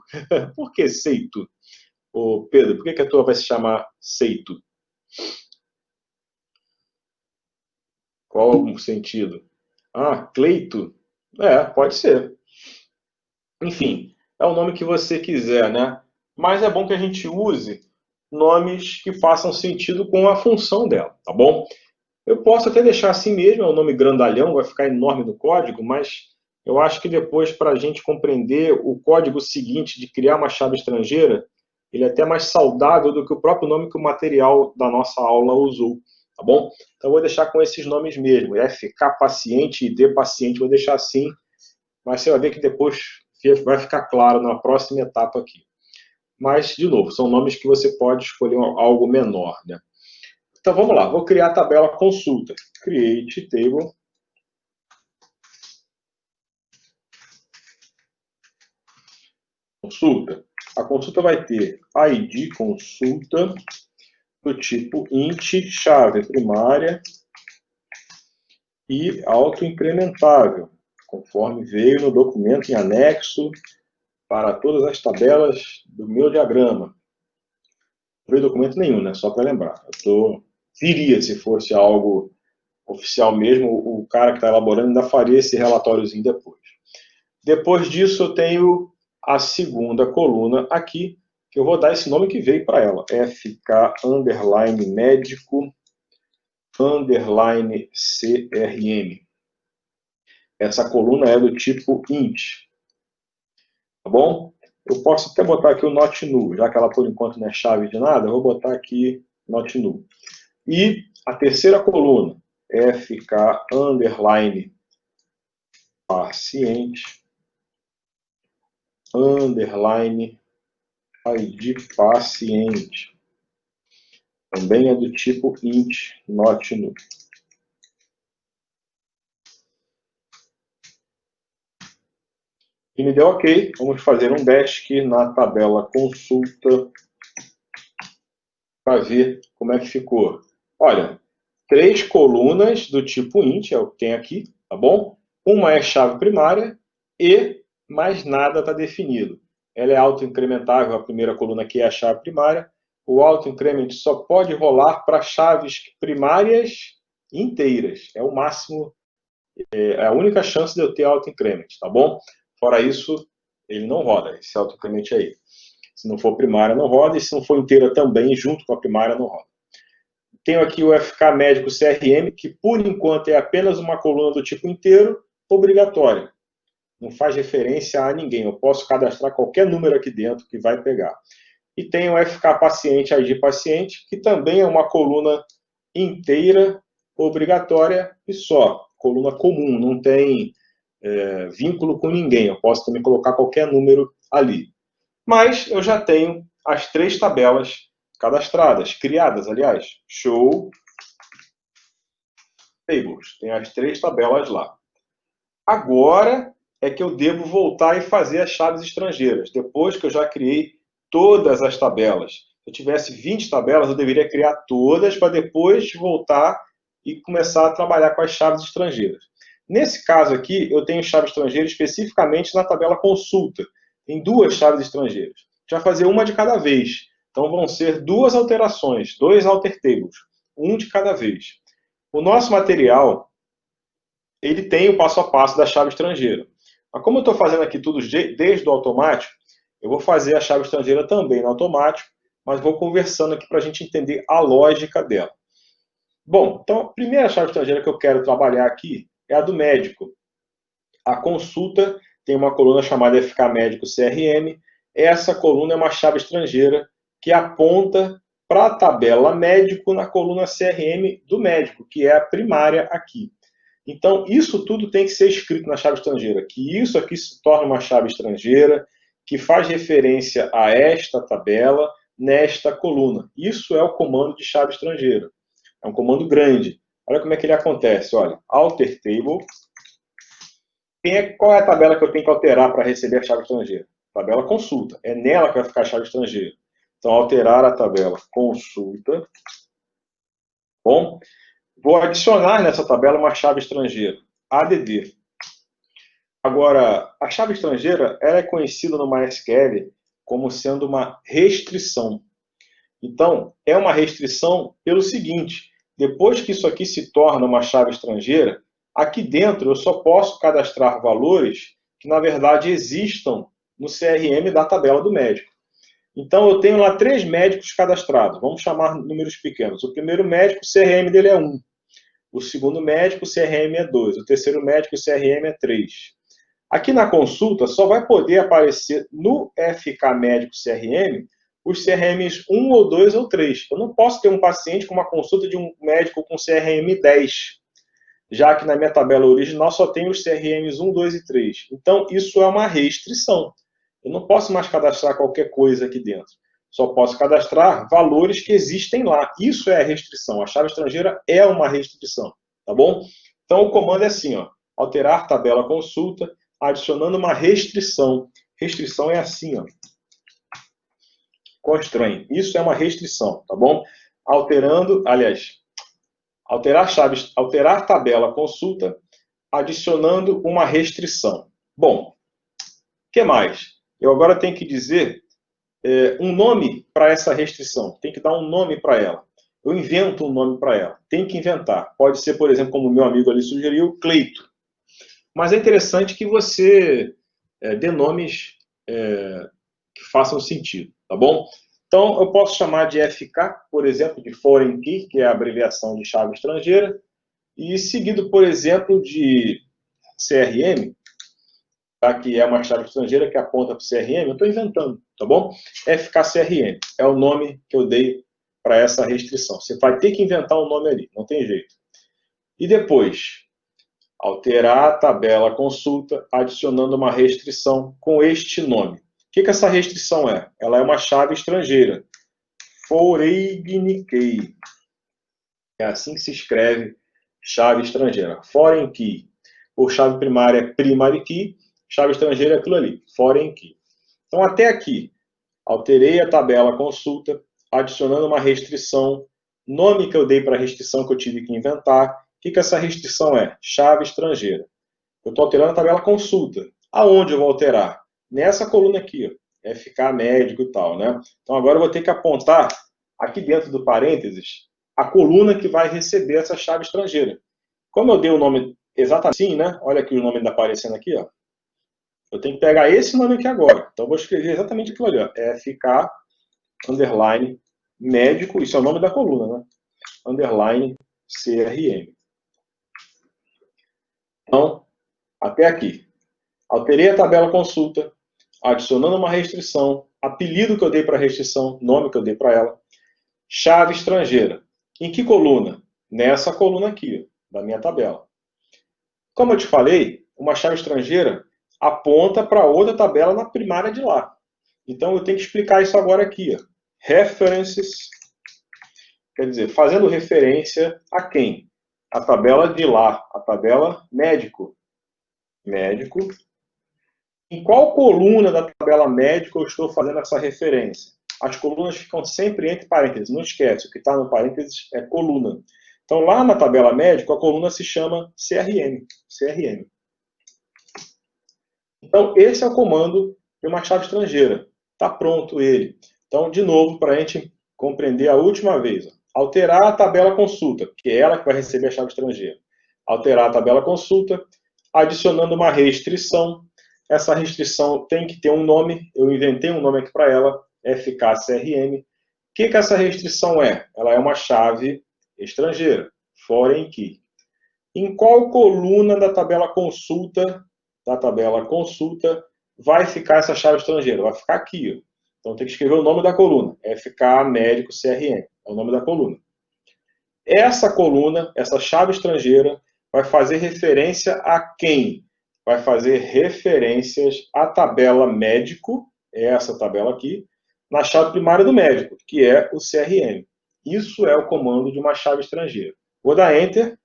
Por que Seito? Ô, Pedro, por que a tua vai se chamar Seito? Qual o sentido? Ah, Cleito? Pode ser. Enfim, é o nome que você quiser, né? Mas é bom que a gente use nomes que façam sentido com a função dela, tá bom? Eu posso até deixar assim mesmo, é um nome grandalhão, vai ficar enorme no código, mas eu acho que depois, para a gente compreender o código seguinte de criar uma chave estrangeira, ele é até mais saudável do que o próprio nome que o material da nossa aula usou, tá bom? Então eu vou deixar com esses nomes mesmo, FK paciente, ID paciente, vou deixar assim, mas você vai ver que depois vai ficar claro na próxima etapa aqui. Mas, de novo, são nomes que você pode escolher algo menor, né? Então vamos lá, vou criar a tabela consulta. Create table. Consulta. A consulta vai ter ID consulta do tipo int, chave primária e autoincrementável, conforme veio no documento em anexo para todas as tabelas do meu diagrama. Não veio documento nenhum, né? Só para lembrar. Viria, se fosse algo oficial mesmo, o cara que está elaborando ainda faria esse relatóriozinho depois. Depois disso, eu tenho a segunda coluna aqui, que eu vou dar esse nome que veio para ela. FK underline médico underline CRM. Essa coluna é do tipo int. Tá bom? Eu posso até botar aqui o not null, já que ela por enquanto não é chave de nada, eu vou botar aqui not null. E a terceira coluna, FK underline paciente underline ID paciente. Também é do tipo int not null. E me deu ok. Vamos fazer um dash na tabela consulta para ver como é que ficou. Olha, 3 colunas do tipo int, é o que tem aqui, tá bom? Uma é chave primária e mais nada está definido. Ela é autoincrementável, a primeira coluna aqui é a chave primária. O autoincrement só pode rolar para chaves primárias inteiras. É o máximo É a única chance de eu ter autoincrement, tá bom? Fora isso, ele não roda, esse autoincrement aí. Se não for primária, não roda, e se não for inteira também, junto com a primária, não roda. Tenho aqui o FK médico CRM, que por enquanto é apenas uma coluna do tipo inteiro, obrigatória. Não faz referência a ninguém. Eu posso cadastrar qualquer número aqui dentro que vai pegar. E tem o FK paciente, ID paciente, que também é uma coluna inteira, obrigatória e só. Coluna comum, não tem vínculo com ninguém. Eu posso também colocar qualquer número ali. Mas eu já tenho as 3 tabelas cadastradas, criadas, aliás. Show Tables. Tem as 3 tabelas lá. Agora é que eu devo voltar e fazer as chaves estrangeiras, depois que eu já criei todas as tabelas. Se eu tivesse 20 tabelas, eu deveria criar todas para depois voltar e começar a trabalhar com as chaves estrangeiras. Nesse caso aqui, eu tenho chave estrangeira especificamente na tabela consulta. Tem 2 chaves estrangeiras. A gente vai fazer uma de cada vez. Então vão ser 2 alterações, 2 alter tables, um de cada vez. O nosso material, ele tem o passo a passo da chave estrangeira. Mas como eu estou fazendo aqui tudo desde o automático, eu vou fazer a chave estrangeira também no automático, mas vou conversando aqui para a gente entender a lógica dela. Bom, então a primeira chave estrangeira que eu quero trabalhar aqui é a do médico. A consulta tem uma coluna chamada FK médico CRM. Essa coluna é uma chave estrangeira que aponta para a tabela médico na coluna CRM do médico, que é a primária aqui. Então, isso tudo tem que ser escrito na chave estrangeira, que isso aqui se torna uma chave estrangeira, que faz referência a esta tabela, nesta coluna. Isso é o comando de chave estrangeira. É um comando grande. Olha como é que ele acontece. Olha, alter table. Qual é a tabela que eu tenho que alterar para receber a chave estrangeira? Tabela consulta. É nela que vai ficar a chave estrangeira. Então, alterar a tabela consulta. Bom, vou adicionar nessa tabela uma chave estrangeira, ADD. Agora, a chave estrangeira ela é conhecida no MySQL como sendo uma restrição. Então, é uma restrição pelo seguinte: depois que isso aqui se torna uma chave estrangeira, aqui dentro eu só posso cadastrar valores que, na verdade, existam no CRM da tabela do médico. Então, eu tenho lá 3 médicos cadastrados. Vamos chamar números pequenos. O primeiro médico, o CRM dele é 1. O segundo médico, o CRM é 2. O terceiro médico, o CRM é 3. Aqui na consulta, só vai poder aparecer no FK médico CRM os CRMs 1 ou 2 ou 3. Eu não posso ter um paciente com uma consulta de um médico com CRM 10, já que na minha tabela original só tem os CRMs 1, 2 e 3. Então, isso é uma restrição. Eu não posso mais cadastrar qualquer coisa aqui dentro. Só posso cadastrar valores que existem lá. Isso é a restrição. A chave estrangeira é uma restrição. Tá bom? Então, o comando é assim, ó, alterar tabela consulta, adicionando uma restrição. Restrição é assim, ó. Constrain. Isso é uma restrição, tá bom? Alterando, aliás, alterar tabela consulta, adicionando uma restrição. Bom, o que mais? Eu agora tenho que dizer um nome para essa restrição. Tem que dar um nome para ela. Eu invento um nome para ela. Tem que inventar. Pode ser, por exemplo, como o meu amigo ali sugeriu, Cleito. Mas é interessante que você dê nomes que façam sentido, tá bom? Então, eu posso chamar de FK, por exemplo, de Foreign Key, que é a abreviação de chave estrangeira, e seguido, por exemplo, de CRM, tá? Que é uma chave estrangeira que aponta para o CRM, eu estou inventando, tá bom? FKCRM é o nome que eu dei para essa restrição. Você vai ter que inventar um nome ali, não tem jeito. E depois, alterar a tabela consulta, adicionando uma restrição com este nome. O que essa restrição é? Ela é uma chave estrangeira. Foreign Key. É assim que se escreve chave estrangeira. Foreign Key. Por chave primária é Primary Key. Chave estrangeira é aquilo ali. Foreign Key. Então, até aqui, alterei a tabela consulta, adicionando uma restrição. Nome que eu dei para a restrição que eu tive que inventar. O que essa restrição é? Chave estrangeira. Eu estou alterando a tabela consulta. Aonde eu vou alterar? Nessa coluna aqui, ó, FK médico e tal, né? Então agora eu vou ter que apontar aqui dentro do parênteses a coluna que vai receber essa chave estrangeira. Como eu dei o nome exatamente assim, né? Olha aqui o nome ainda aparecendo aqui, ó. Eu tenho que pegar esse nome aqui agora. Então, eu vou escrever exatamente aquilo ali, ó. FK, underline, médico, isso é o nome da coluna, né? Underline, CRM. Então, até aqui. Alterei a tabela consulta, adicionando uma restrição, apelido que eu dei para a restrição, nome que eu dei para ela, chave estrangeira. Em que coluna? Nessa coluna aqui, da minha tabela. Como eu te falei, uma chave estrangeira aponta para outra tabela na primária de lá. Então eu tenho que explicar isso agora aqui. Ó. References, quer dizer, fazendo referência a quem? A tabela de lá, a tabela médico. Médico. Em qual coluna da tabela médico eu estou fazendo essa referência? As colunas ficam sempre entre parênteses, não esquece, o que está no parênteses é coluna. Então, lá na tabela médico, a coluna se chama CRM. CRM. Então, esse é o comando de uma chave estrangeira. Está pronto ele. Então, de novo, para a gente compreender a última vez. Alterar a tabela consulta, que é ela que vai receber a chave estrangeira. Alterar a tabela consulta, adicionando uma restrição. Essa restrição tem que ter um nome. Eu inventei um nome aqui para ela, FKCRM. O que essa restrição é? Ela é uma chave estrangeira, foreign key. Em qual coluna da tabela consulta vai ficar essa chave estrangeira? Vai ficar aqui. Ó. Então tem que escrever o nome da coluna. FK médico CRM. É o nome da coluna. Essa coluna, essa chave estrangeira, vai fazer referência a quem? Vai fazer referências à tabela médico, essa tabela aqui, na chave primária do médico, que é o CRM. Isso é o comando de uma chave estrangeira. Vou dar Enter.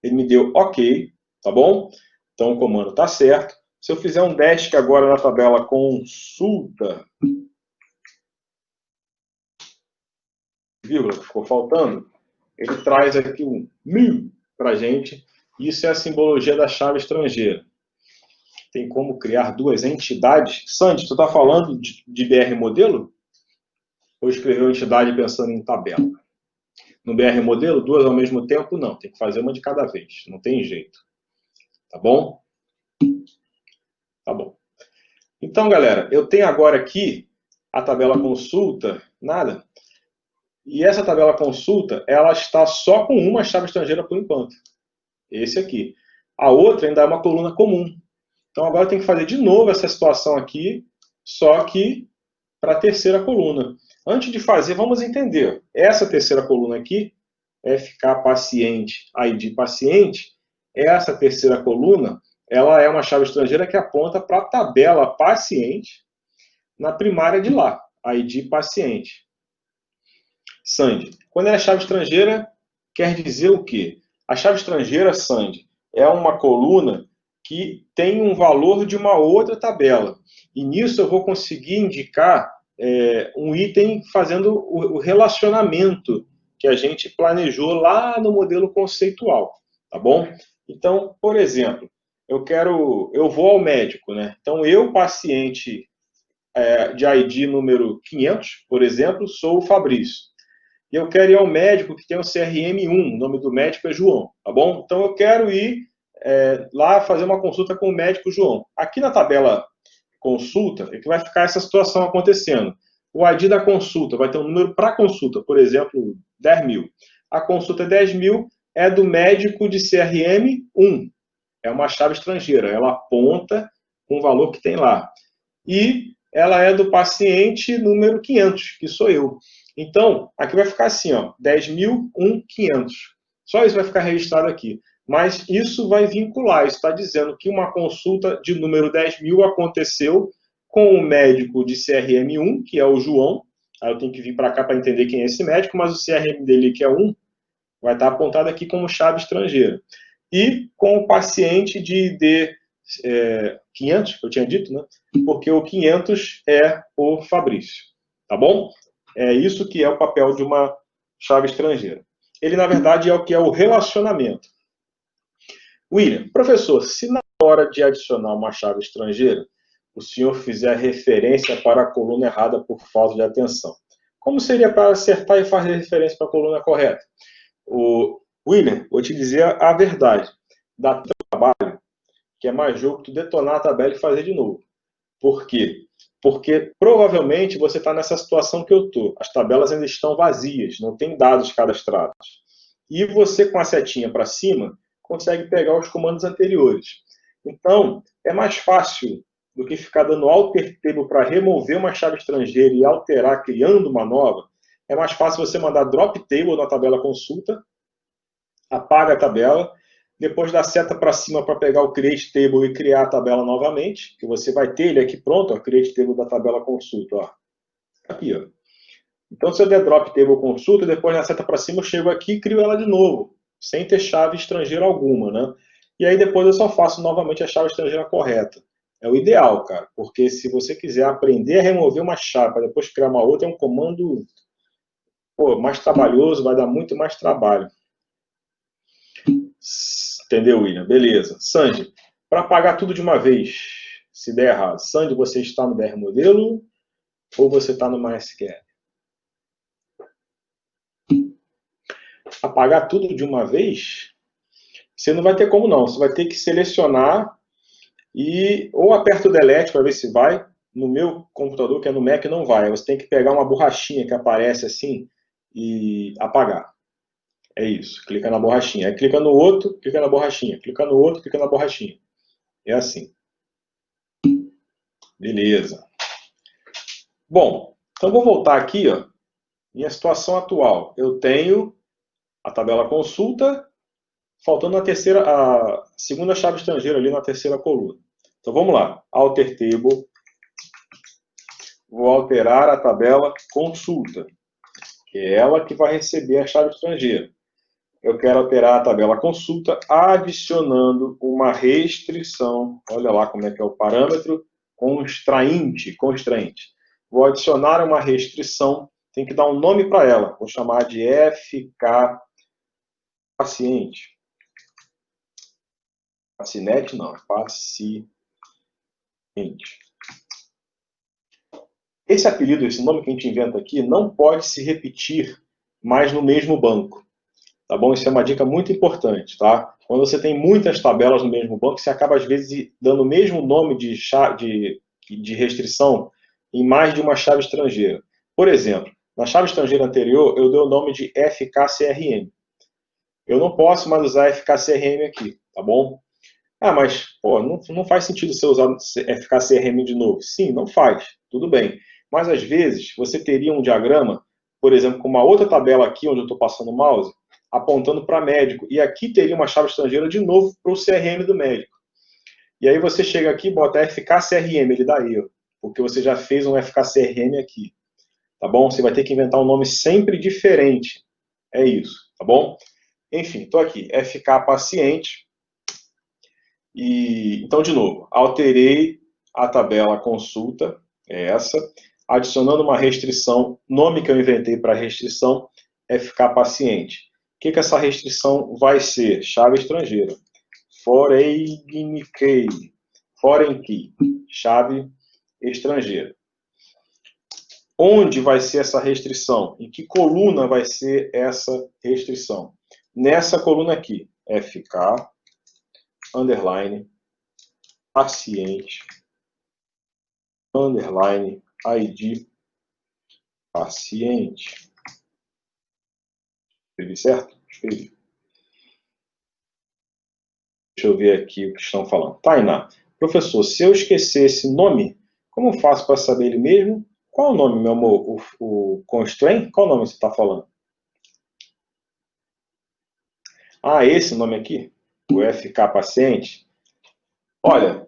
Ele me deu OK, tá bom? Então o comando está certo. Se eu fizer um desk agora na tabela consulta, vírgula, que ficou faltando, ele traz aqui um 1000 para a gente. Isso é a simbologia da chave estrangeira. Tem como criar duas entidades. Sandy, tu está falando de BR modelo? Ou escreveu entidade pensando em tabela? No BR modelo, duas ao mesmo tempo? Não, tem que fazer uma de cada vez. Não tem jeito. Tá bom? Tá bom. Então, galera, eu tenho agora aqui a tabela consulta, nada. E essa tabela consulta, ela está só com uma chave estrangeira por enquanto. Esse aqui. A outra ainda é uma coluna comum. Então agora tem que fazer de novo essa situação aqui, só que para a terceira coluna. Antes de fazer, vamos entender. Essa terceira coluna aqui, FK paciente, ID paciente, essa terceira coluna, ela é uma chave estrangeira que aponta para a tabela paciente na primária de lá, ID paciente. Sandy, quando é chave estrangeira, quer dizer o quê? A chave estrangeira, Sandy, é uma coluna que tem um valor de uma outra tabela. E nisso eu vou conseguir indicar um item fazendo o relacionamento que a gente planejou lá no modelo conceitual, tá bom? Então, por exemplo, eu vou ao médico, né? Então, eu, paciente de ID número 500, por exemplo, sou o Fabrício. E eu quero ir ao médico que tem o CRM1, o nome do médico é João, tá bom? Então eu quero ir lá fazer uma consulta com o médico João. Aqui na tabela consulta é que vai ficar essa situação acontecendo. O ID da consulta vai ter um número para consulta, por exemplo, 10.000. A consulta 10.000 é do médico de CRM1. É uma chave estrangeira, ela aponta com o valor que tem lá. E ela é do paciente número 500, que sou eu. Então, aqui vai ficar assim, ó, 10.001.500. Só isso vai ficar registrado aqui. Mas isso vai vincular, isso está dizendo que uma consulta de número 10.000 aconteceu com o médico de CRM1, que é o João. Aí eu tenho que vir para cá para entender quem é esse médico, mas o CRM dele, que é 1, vai estar apontado aqui como chave estrangeira. E com o paciente de 500, que eu tinha dito, né? Porque o 500 é o Fabrício. Tá bom? É isso que é o papel de uma chave estrangeira. Ele, na verdade, é o que é o relacionamento. William, professor, se na hora de adicionar uma chave estrangeira, o senhor fizer referência para a coluna errada por falta de atenção, como seria para acertar e fazer referência para a coluna correta? William, vou te dizer a verdade. dá tanto trabalho que é mais jogo tu detonar a tabela e fazer de novo. Por quê? Porque provavelmente você está nessa situação que eu estou. As tabelas ainda estão vazias, não tem dados cadastrados. E você, com a setinha para cima, consegue pegar os comandos anteriores. Então, é mais fácil do que ficar dando alter table para remover uma chave estrangeira e alterar criando uma nova. É mais fácil você mandar drop table na tabela consulta, apaga a tabela, depois dá seta para cima para pegar o create table e criar a tabela novamente, que você vai ter ele aqui pronto, ó, create table da tabela consulta, ó. Aqui, ó. Então, se eu der drop table consulta, depois na seta para cima eu chego aqui e crio ela de novo, sem ter chave estrangeira alguma, né? E aí depois eu só faço novamente a chave estrangeira correta. É o ideal, cara, porque se você quiser aprender a remover uma chave para depois criar uma outra, é um comando, pô, mais trabalhoso, vai dar muito mais trabalho. Entendeu, William? Beleza. Sandy, para apagar tudo de uma vez, se der errado. Sandy, você está no BR Modelo ou você está no MySQL? Apagar tudo de uma vez, você não vai ter como não. Você vai ter que selecionar e ou aperta o delete para ver se vai. No meu computador, que é no Mac, não vai. Você tem que pegar uma borrachinha que aparece assim e apagar. É isso. Clica na borrachinha. Aí clica no outro, clica na borrachinha. Clica no outro, clica na borrachinha. É assim. Beleza. Bom, então vou voltar aqui, ó, minha situação atual. Eu tenho a tabela consulta, faltando a segunda chave estrangeira ali na terceira coluna. Então vamos lá, alter table, vou alterar a tabela consulta, que é ela que vai receber a chave estrangeira. Eu quero alterar a tabela consulta adicionando uma restrição, olha lá como é que é o parâmetro, constrainte. Vou adicionar uma restrição, tem que dar um nome para ela. Vou chamar de FK paciente. Pacinete não, paciente. Esse apelido, esse nome que a gente inventa aqui, não pode se repetir mais no mesmo banco. Tá bom? Isso é uma dica muito importante, tá? Quando você tem muitas tabelas no mesmo banco, você acaba, às vezes, dando o mesmo nome de restrição em mais de uma chave estrangeira. Por exemplo, na chave estrangeira anterior, eu dei o nome de FKCRM. Eu não posso mais usar FKCRM aqui, tá bom? Ah, mas pô, não faz sentido você usar FKCRM de novo. Sim, não faz, tudo bem. Mas, às vezes, você teria um diagrama, por exemplo, com uma outra tabela aqui, onde eu estou passando o mouse, apontando para médico. E aqui teria uma chave estrangeira de novo para o CRM do médico. E aí você chega aqui e bota FKCRM, ele dá erro, porque você já fez um FKCRM aqui. Tá bom? Você vai ter que inventar um nome sempre diferente. É isso, tá bom? Enfim, estou aqui, FK paciente. E, então, de novo, alterei a tabela consulta, é essa, adicionando uma restrição, nome que eu inventei para restrição, FK paciente. O que essa restrição vai ser? Chave estrangeira. Foreign key, chave estrangeira. Onde vai ser essa restrição? Em que coluna vai ser essa restrição? Nessa coluna aqui, FK, underline, paciente, underline, ID, paciente. Escrevi certo? Escrevi. Deixa eu ver aqui o que estão falando. Tainá, professor, se eu esquecer esse nome, como faço para saber ele mesmo? Qual o nome, meu amor? O constraint? Qual nome você está falando? Ah, esse nome aqui? O FK paciente? Olha,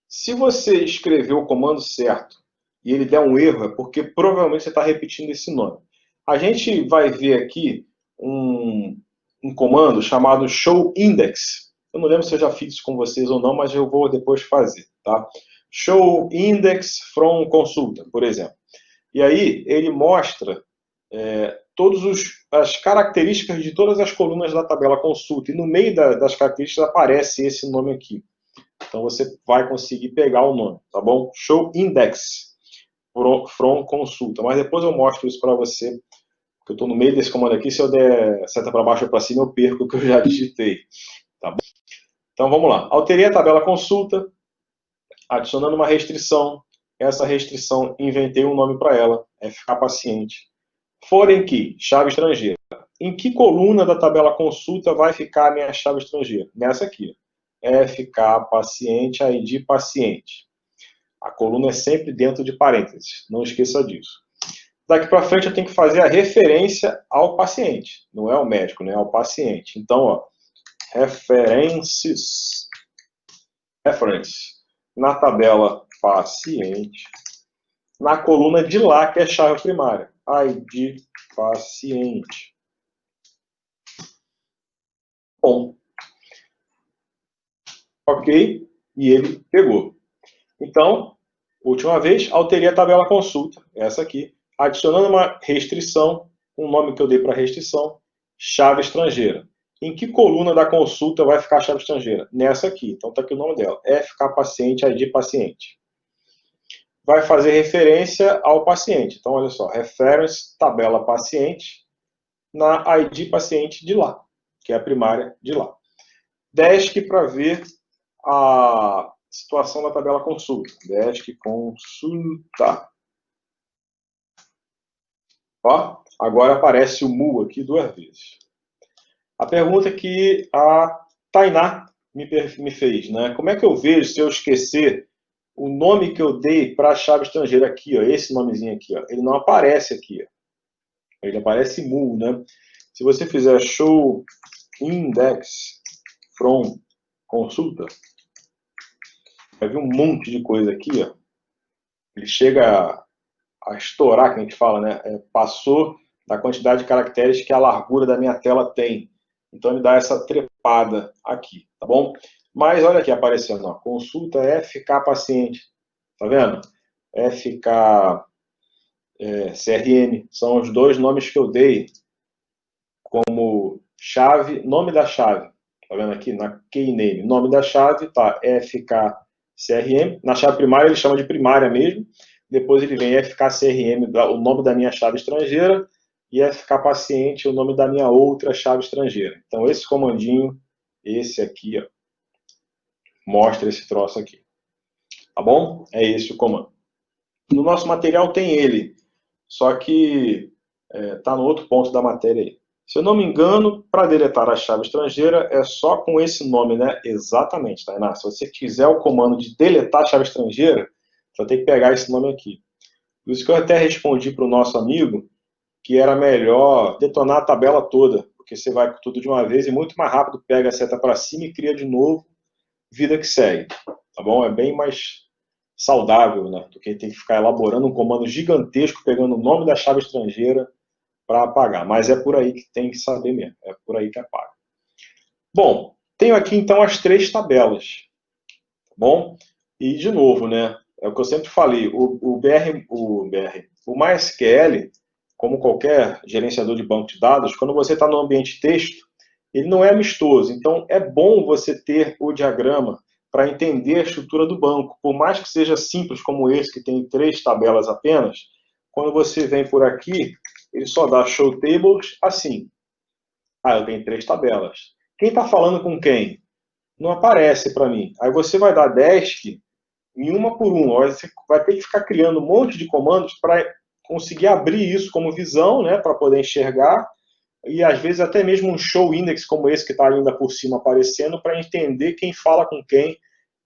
se você escreveu o comando certo e ele der um erro, é porque provavelmente você está repetindo esse nome. A gente vai ver aqui um comando chamado showIndex. Eu não lembro se eu já fiz isso com vocês ou não, mas eu vou depois fazer. Tá? ShowIndex from consulta, por exemplo. E aí ele mostra todas as características de todas as colunas da tabela consulta. E no meio das características aparece esse nome aqui. Então você vai conseguir pegar o nome, tá bom? Show index from consulta. Mas depois eu mostro isso para você, Eu estou no meio desse comando aqui, se eu der seta para baixo ou para cima, eu perco o que eu já digitei. Tá bom? Então vamos lá. Alterei a tabela consulta, adicionando uma restrição. Essa restrição, inventei um nome para ela, FK paciente. Forem que, chave estrangeira. Em que coluna da tabela consulta vai ficar a minha chave estrangeira? Nessa aqui. FK paciente, ID paciente. A coluna é sempre dentro de parênteses, não esqueça disso. Daqui para frente eu tenho que fazer a referência ao paciente, não é ao médico, né? É ao paciente. Então, ó, references, reference, na tabela paciente, na coluna de lá, que é chave primária, ID paciente. Bom, ok, e ele pegou. Então, última vez, alterei a tabela consulta, essa aqui, adicionando uma restrição, um nome que eu dei para restrição, chave estrangeira. Em que coluna da consulta vai ficar a chave estrangeira? Nessa aqui. Então está aqui o nome dela. FK paciente, ID paciente. Vai fazer referência ao paciente. Então, olha só. Reference, tabela paciente, na ID paciente de lá, que é a primária de lá. Desk para ver a situação da tabela consulta. Desk consulta. Ó, agora aparece o mu aqui 2 vezes. A pergunta que a Tainá me fez, né? Como é que eu vejo se eu esquecer o nome que eu dei para a chave estrangeira aqui, ó, esse nomezinho aqui, ó, ele não aparece aqui, ó. Ele aparece mu, né? Se você fizer show index from consulta, vai vir um monte de coisa aqui, ó. Ele chega a estourar, que a gente fala, né? Passou da quantidade de caracteres que a largura da minha tela tem. Então ele dá essa trepada aqui, tá bom? Mas olha aqui aparecendo, ó, consulta FK paciente, tá vendo? FK CRM, são os 2 nomes que eu dei como chave, nome da chave, tá vendo aqui na keyname, nome da chave tá FK CRM, na chave primária ele chama de primária mesmo, depois ele vem FK-CRM, o nome da minha chave estrangeira, e FK-paciente, o nome da minha outra chave estrangeira. Então, esse comandinho, esse aqui, ó, mostra esse troço aqui. Tá bom? É esse o comando. No nosso material tem ele, só que está no outro ponto da matéria aí. Se eu não me engano, para deletar a chave estrangeira é só com esse nome, né? Exatamente, Tainá. Se você quiser o comando de deletar a chave estrangeira, você vai ter que pegar esse nome aqui. Por isso que eu até respondi para o nosso amigo que era melhor detonar a tabela toda, porque você vai com tudo de uma vez e muito mais rápido pega a seta para cima e cria de novo, vida que segue. Tá bom? É bem mais saudável, né? Do que tem que ficar elaborando um comando gigantesco, pegando o nome da chave estrangeira para apagar. Mas é por aí que tem que saber mesmo. É por aí que apaga. Bom, tenho aqui então as 3 tabelas. Tá bom? E de novo, né? É o que eu sempre falei, o MySQL, como qualquer gerenciador de banco de dados, quando você está no ambiente texto, ele não é amistoso. Então, é bom você ter o diagrama para entender a estrutura do banco. Por mais que seja simples como esse, que tem 3 tabelas apenas, quando você vem por aqui, ele só dá show tables assim. Ah, eu tenho 3 tabelas. Quem está falando com quem? Não aparece para mim. Aí você vai dar desk em uma por uma. Você vai ter que ficar criando um monte de comandos para conseguir abrir isso como visão, né, para poder enxergar, e às vezes até mesmo um show index como esse que está ainda por cima aparecendo, para entender quem fala com quem.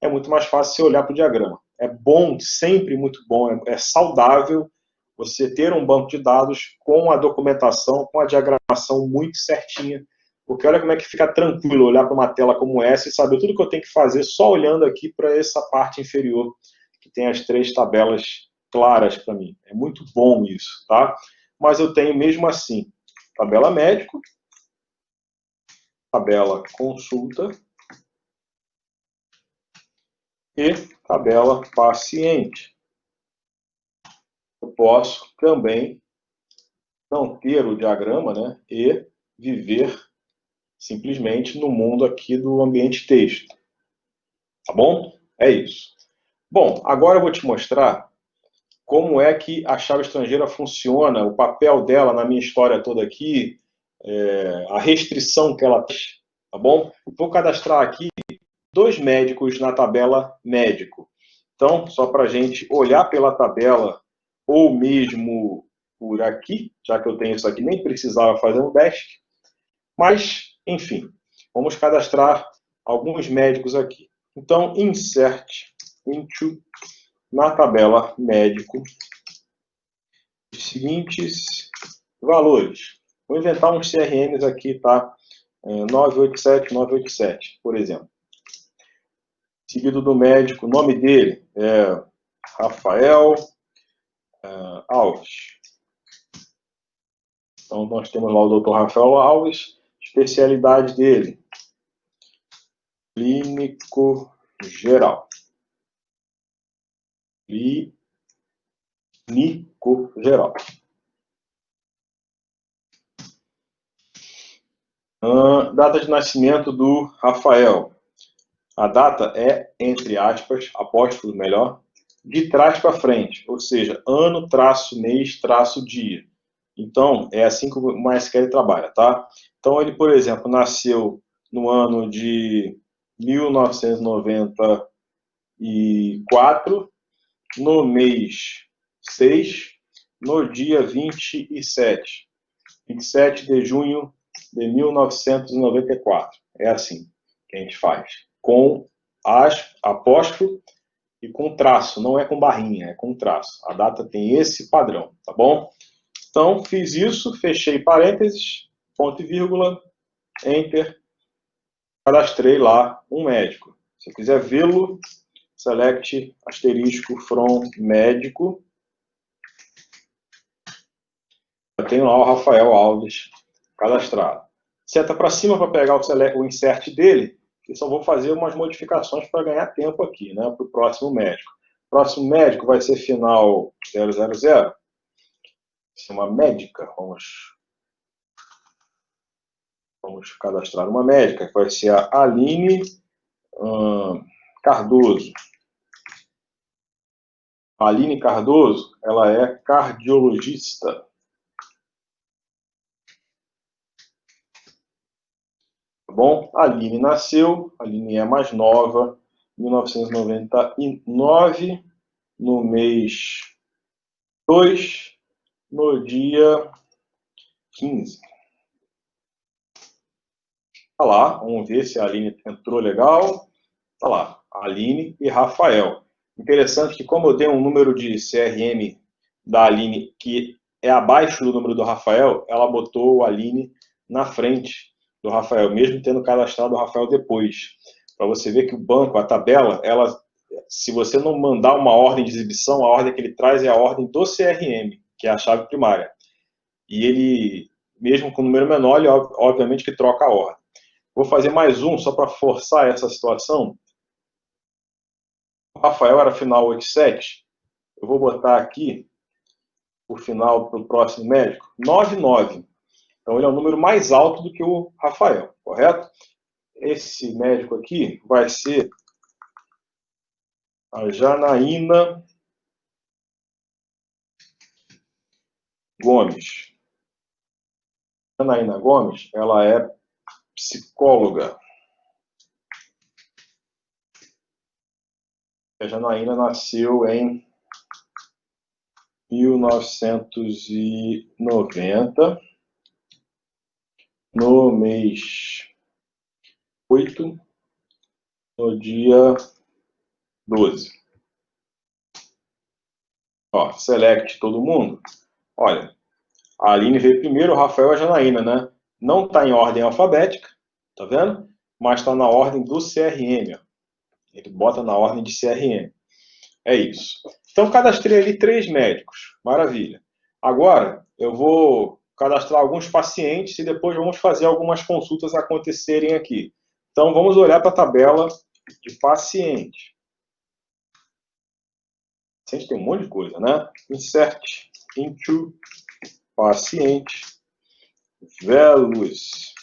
É muito mais fácil você olhar para o diagrama. É bom, sempre muito bom, é saudável você ter um banco de dados com a documentação, com a diagramação muito certinha, porque olha como é que fica tranquilo olhar para uma tela como essa e saber tudo que eu tenho que fazer só olhando aqui para essa parte inferior, que tem as 3 tabelas claras para mim. É muito bom isso, tá? Mas eu tenho mesmo assim, tabela médico, tabela consulta e tabela paciente. Eu posso também não ter o diagrama, né, e viver simplesmente no mundo aqui do ambiente texto. Tá bom? É isso. Bom, agora eu vou te mostrar como é que a chave estrangeira funciona, o papel dela na minha história toda aqui, a restrição que ela tem, tá bom? Vou cadastrar aqui 2 médicos na tabela médico. Então, só para a gente olhar pela tabela, ou mesmo por aqui, já que eu tenho isso aqui, nem precisava fazer um desk. Mas, enfim, vamos cadastrar alguns médicos aqui. Então, insert into, na tabela médico, os seguintes valores. Vou inventar uns CRMs aqui, tá? 987, 987, por exemplo. Seguido do médico, o nome dele é Rafael Alves. Então, nós temos lá o Dr. Rafael Alves, especialidade dele, clínico geral. Clínico geral. Data de nascimento do Rafael. A data é, entre aspas, apóstrofo melhor, de trás para frente, ou seja, ano, traço, mês, traço, dia. Então, é assim que o MySQL trabalha, tá? Então, ele, por exemplo, nasceu no ano de 1994, no mês 6, no dia 27 de junho de 1994. É assim que a gente faz. Com apóstrofo e com traço, não é com barrinha, é com traço. A data tem esse padrão, tá bom? Então, fiz isso, fechei parênteses, ponto e vírgula, enter, cadastrei lá um médico. Se eu quiser vê-lo, select asterisco from médico. Eu tenho lá o Rafael Alves cadastrado. Seta para cima para pegar o insert dele, e só vou fazer umas modificações para ganhar tempo aqui, né, para o próximo médico. O próximo médico vai ser final 000. Vai ser uma médica. Vamos cadastrar uma médica, que vai ser a Aline Cardoso. A Aline Cardoso, ela é cardiologista. Tá bom? A Aline nasceu, a Aline é mais nova, 1999, no mês 2, no dia 15. Tá lá, vamos ver se a Aline entrou legal. Tá lá, Aline e Rafael. Interessante que, como eu dei um número de CRM da Aline que é abaixo do número do Rafael, ela botou o Aline na frente do Rafael, mesmo tendo cadastrado o Rafael depois. Para você ver que o banco, a tabela, se você não mandar uma ordem de exibição, a ordem que ele traz é a ordem do CRM, que é a chave primária. E ele, mesmo com o número menor, ele obviamente que troca a ordem. Vou fazer mais um, só para forçar essa situação. O Rafael era final 87. Eu vou botar aqui o final para o próximo médico, 99. Então, ele é um número mais alto do que o Rafael, correto? Esse médico aqui vai ser a Janaína Gomes. Janaína Gomes, ela é psicóloga. A Janaína nasceu em 1990, no mês 8, no dia 12. Ó, select todo mundo. Olha, a Aline veio primeiro, o Rafael e a Janaína, né? Não está em ordem alfabética, tá vendo? Mas está na ordem do CRM. Ó. Ele bota na ordem de CRM. É isso. Então, cadastrei ali 3 médicos. Maravilha. Agora, eu vou cadastrar alguns pacientes e depois vamos fazer algumas consultas acontecerem aqui. Então, vamos olhar para a tabela de paciente. Paciente tem um monte de coisa, né? Insert into paciente values.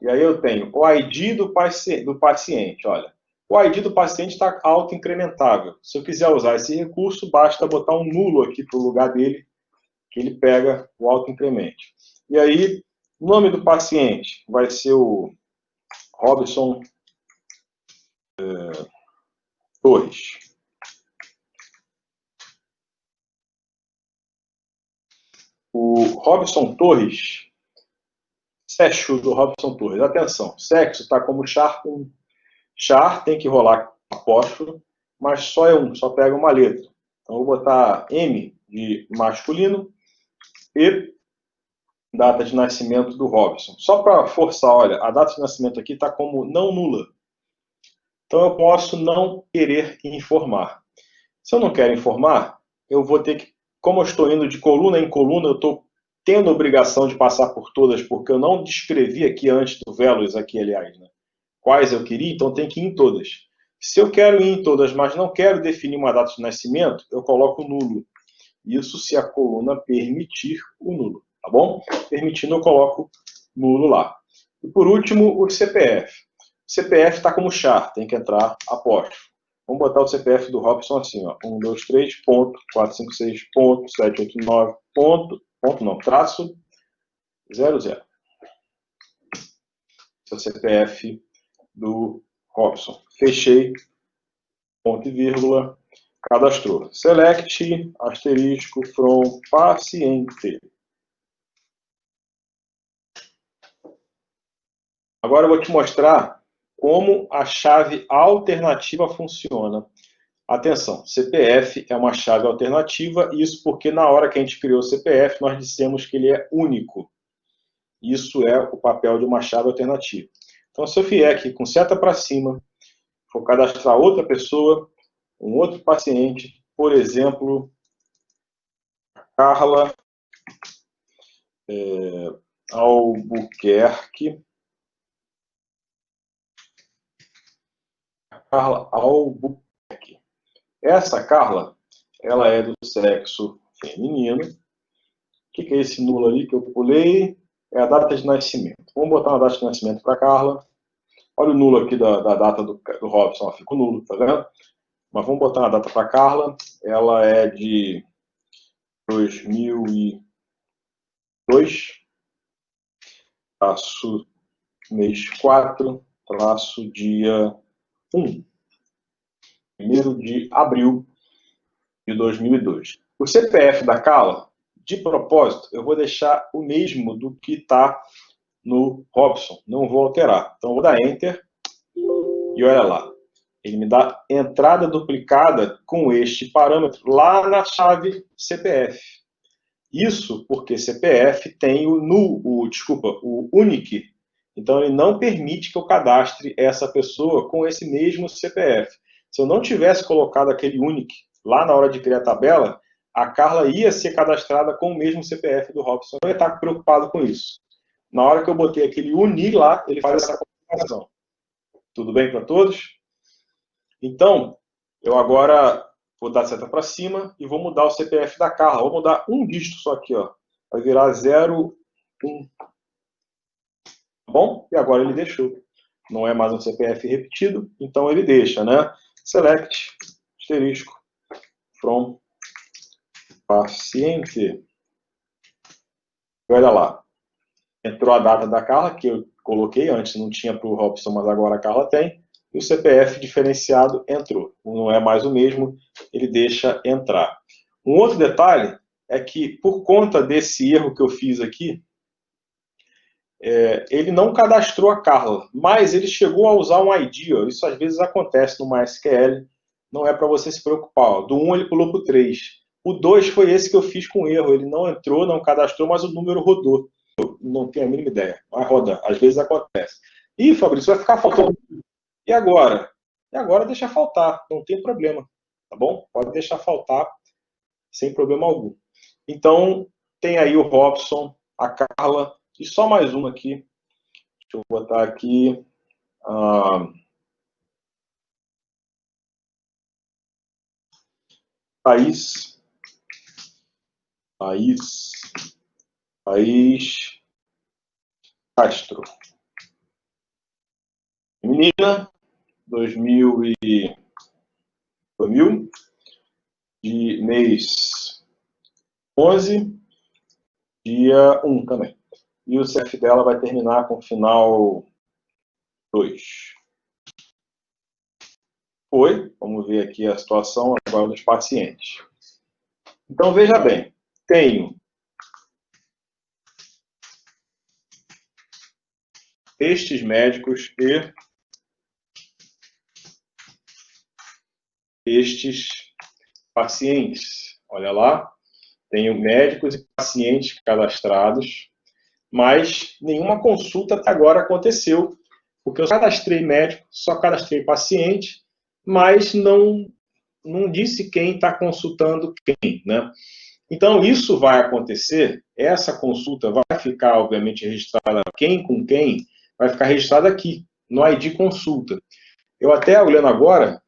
E aí eu tenho o ID do paciente. Olha, O ID do paciente está auto-incrementável. Se eu quiser usar esse recurso, basta botar um nulo aqui para o lugar dele, que ele pega o auto-incremente. E aí, o nome do paciente vai ser o Robson Torres. O Robson Torres, sexo do Robson Torres. Atenção, sexo está como char1. Char tem que rolar apóstrofo, mas só é um, só pega uma letra. Então, eu vou botar M de masculino e data de nascimento do Robson. Só para forçar, olha, a data de nascimento aqui está como não nula. Então, eu posso não querer informar. Se eu não quero informar, eu vou ter que, como eu estou indo de coluna em coluna, eu estou tendo a obrigação de passar por todas, porque eu não descrevi aqui antes do Velos, aqui, aliás, né? Quais eu queria, então tem que ir em todas. Se eu quero ir em todas, mas não quero definir uma data de nascimento, eu coloco nulo. Isso se a coluna permitir o nulo, tá bom? Permitindo, eu coloco nulo lá. E por último, o CPF. O CPF está como char, tem que entrar apóstrofo. Vamos botar o CPF do Robson assim, ó. 123.456.789. Traço 00. Esse é o CPF do Robson. Fechei, ponto e vírgula, cadastrou. Select, asterisco, from paciente. Agora eu vou te mostrar como a chave alternativa funciona. Atenção, CPF é uma chave alternativa, isso porque na hora que a gente criou o CPF, nós dissemos que ele é único. Isso é o papel de uma chave alternativa. Então, se eu vier aqui com seta para cima, for cadastrar outra pessoa, um outro paciente, por exemplo, Carla Albuquerque. Carla Albuquerque. Essa Carla, ela é do sexo feminino. O que é esse nulo ali que eu pulei? É a data de nascimento. Vamos botar uma data de nascimento para Carla. Olha o nulo aqui da data do Robson, fica o nulo, tá vendo? Mas vamos botar uma data para Carla. Ela é de 2002, traço mês 4, traço dia 1, 1º de abril de 2002. O CPF da Carla, de propósito, eu vou deixar o mesmo do que está no Robson, não vou alterar. Então, eu vou dar Enter e olha lá. Ele me dá entrada duplicada com este parâmetro lá na chave CPF. Isso porque CPF tem o unique. Então, ele não permite que eu cadastre essa pessoa com esse mesmo CPF. Se eu não tivesse colocado aquele unique lá na hora de criar a tabela, a Carla ia ser cadastrada com o mesmo CPF do Robson. Eu ia estar preocupado com isso. Na hora que eu botei aquele uni lá, ele faz essa configuração. Tudo bem para todos? Então, eu agora vou dar seta para cima e vou mudar o CPF da Carla. Vou mudar um dígito só aqui, ó. Vai virar 0, 1. Tá bom? E agora ele deixou. Não é mais um CPF repetido, então ele deixa, né? Select, asterisco, from paciente. E olha lá. Entrou a data da Carla, que eu coloquei, antes não tinha para o Robson, mas agora a Carla tem. E o CPF diferenciado entrou. Não é mais o mesmo, ele deixa entrar. Um outro detalhe é que, por conta desse erro que eu fiz aqui, ele não cadastrou a Carla, mas ele chegou a usar um ID. Ó. Isso às vezes acontece no MySQL, não é para você se preocupar. Ó. Do 1 ele pulou para o 3. O 2 foi esse que eu fiz com erro. Ele não entrou, não cadastrou, mas o número rodou. Eu não tenho a mínima ideia. Vai rodar. Às vezes acontece. Ih, Fabrício, vai ficar faltando. E agora? E agora deixa faltar. Não tem problema. Tá bom? Pode deixar faltar sem problema algum. Então, tem aí o Robson, a Carla e só mais uma aqui. Deixa eu botar aqui. Thaís Castro. Menina, 2000 de mês 11, dia 1 também. E o CF dela vai terminar com final 2. Foi, vamos ver aqui a situação agora dos pacientes. Então, veja bem, tenho estes médicos e estes pacientes. Olha lá, tenho médicos e pacientes cadastrados, mas nenhuma consulta até agora aconteceu, porque eu cadastrei médico, só cadastrei paciente, mas não disse quem está consultando quem, né? Então, isso vai acontecer, essa consulta vai ficar, obviamente, registrada quem com quem, vai ficar registrada aqui, no ID Consulta. Eu até, olhando agora,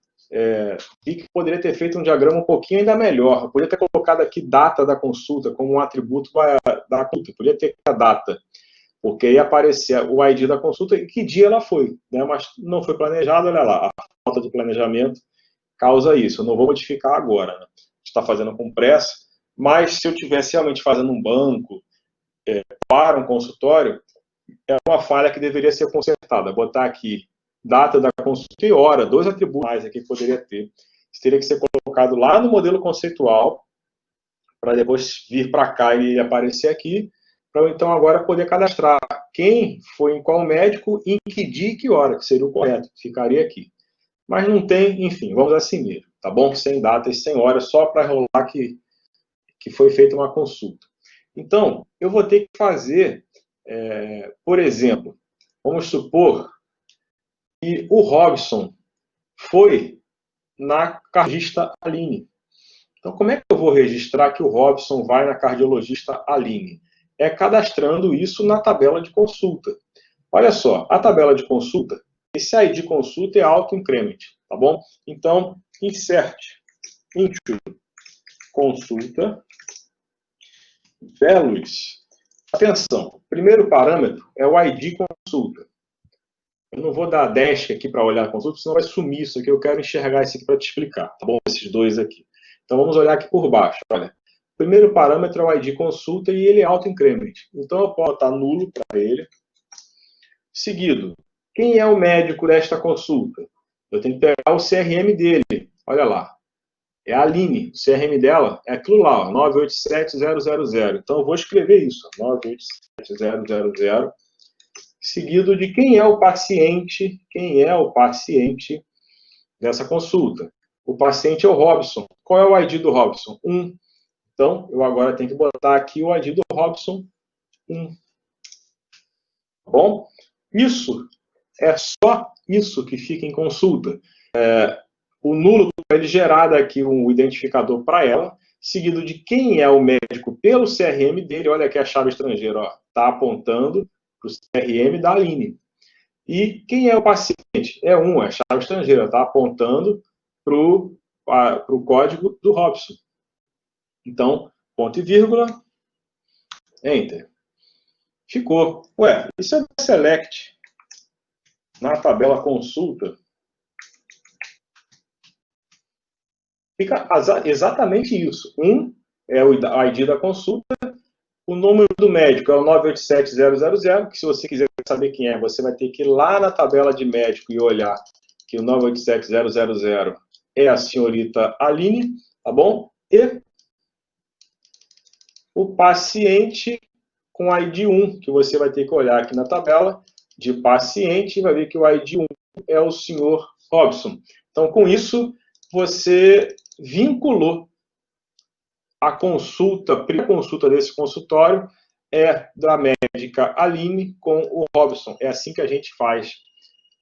vi que poderia ter feito um diagrama um pouquinho ainda melhor. Eu poderia ter colocado aqui data da consulta como um atributo da consulta. Eu poderia ter a data, porque ia aparecer o ID da consulta e que dia ela foi, né? Mas não foi planejado, olha lá, a falta de planejamento causa isso. Eu não vou modificar agora, né? A gente está fazendo com pressa, mas se eu estivesse realmente fazendo um banco para um consultório, é uma falha que deveria ser consertada. Botar aqui data da consulta e hora, 2 atributos mais aqui que poderia ter. Isso teria que ser colocado lá no modelo conceitual, para depois vir para cá e aparecer aqui, para eu então agora poder cadastrar quem foi em qual médico, em que dia e que hora, que seria o correto, ficaria aqui. Mas não tem, enfim, vamos assim mesmo, tá bom? Sem data e sem hora, só para rolar que foi feita uma consulta. Então, eu vou ter que fazer, por exemplo, vamos supor que o Robson foi na cardiologista Aline. Então, como é que eu vou registrar que o Robson vai na cardiologista Aline? É cadastrando isso na tabela de consulta. Olha só, a tabela de consulta, esse ID consulta é auto-increment, tá bom? Então, insert into consulta values. Atenção, o primeiro parâmetro é o ID consulta. Eu não vou dar dash aqui para olhar a consulta, senão vai sumir isso aqui. Eu quero enxergar isso aqui para te explicar, tá bom? Esses dois aqui. Então vamos olhar aqui por baixo. Olha, o primeiro parâmetro é o ID consulta e ele é auto-increment. Então eu posso botar nulo para ele. Seguido, quem é o médico desta consulta? Eu tenho que pegar o CRM dele. Olha lá. É a Aline. O CRM dela é aquilo lá, 987000. Então eu vou escrever isso, 987000. Seguido de quem é o paciente dessa consulta. O paciente é o Robson. Qual é o ID do Robson? 1. Então, eu agora tenho que botar aqui o ID do Robson 1. Tá bom? Isso é só isso que fica em consulta. O nulo, ele gerado aqui um identificador para ela, seguido de quem é o médico pelo CRM dele. Olha aqui a chave estrangeira, está apontando para o CRM da Aline. E quem é o paciente? É a chave estrangeira, está apontando para o código do Robson. Então, ponto e vírgula, Enter. Ficou. Ué, isso é select na tabela consulta. Fica exatamente isso. 1 é o ID da consulta. O número do médico é o 987000, que se você quiser saber quem é, você vai ter que ir lá na tabela de médico e olhar que o 987000 é a senhorita Aline, tá bom? E o paciente com ID 1, que você vai ter que olhar aqui na tabela de paciente e vai ver que o ID 1 é o senhor Robson. Então, com isso, você vinculou a consulta, a primeira consulta desse consultório é da médica Aline com o Robson. É assim que a gente faz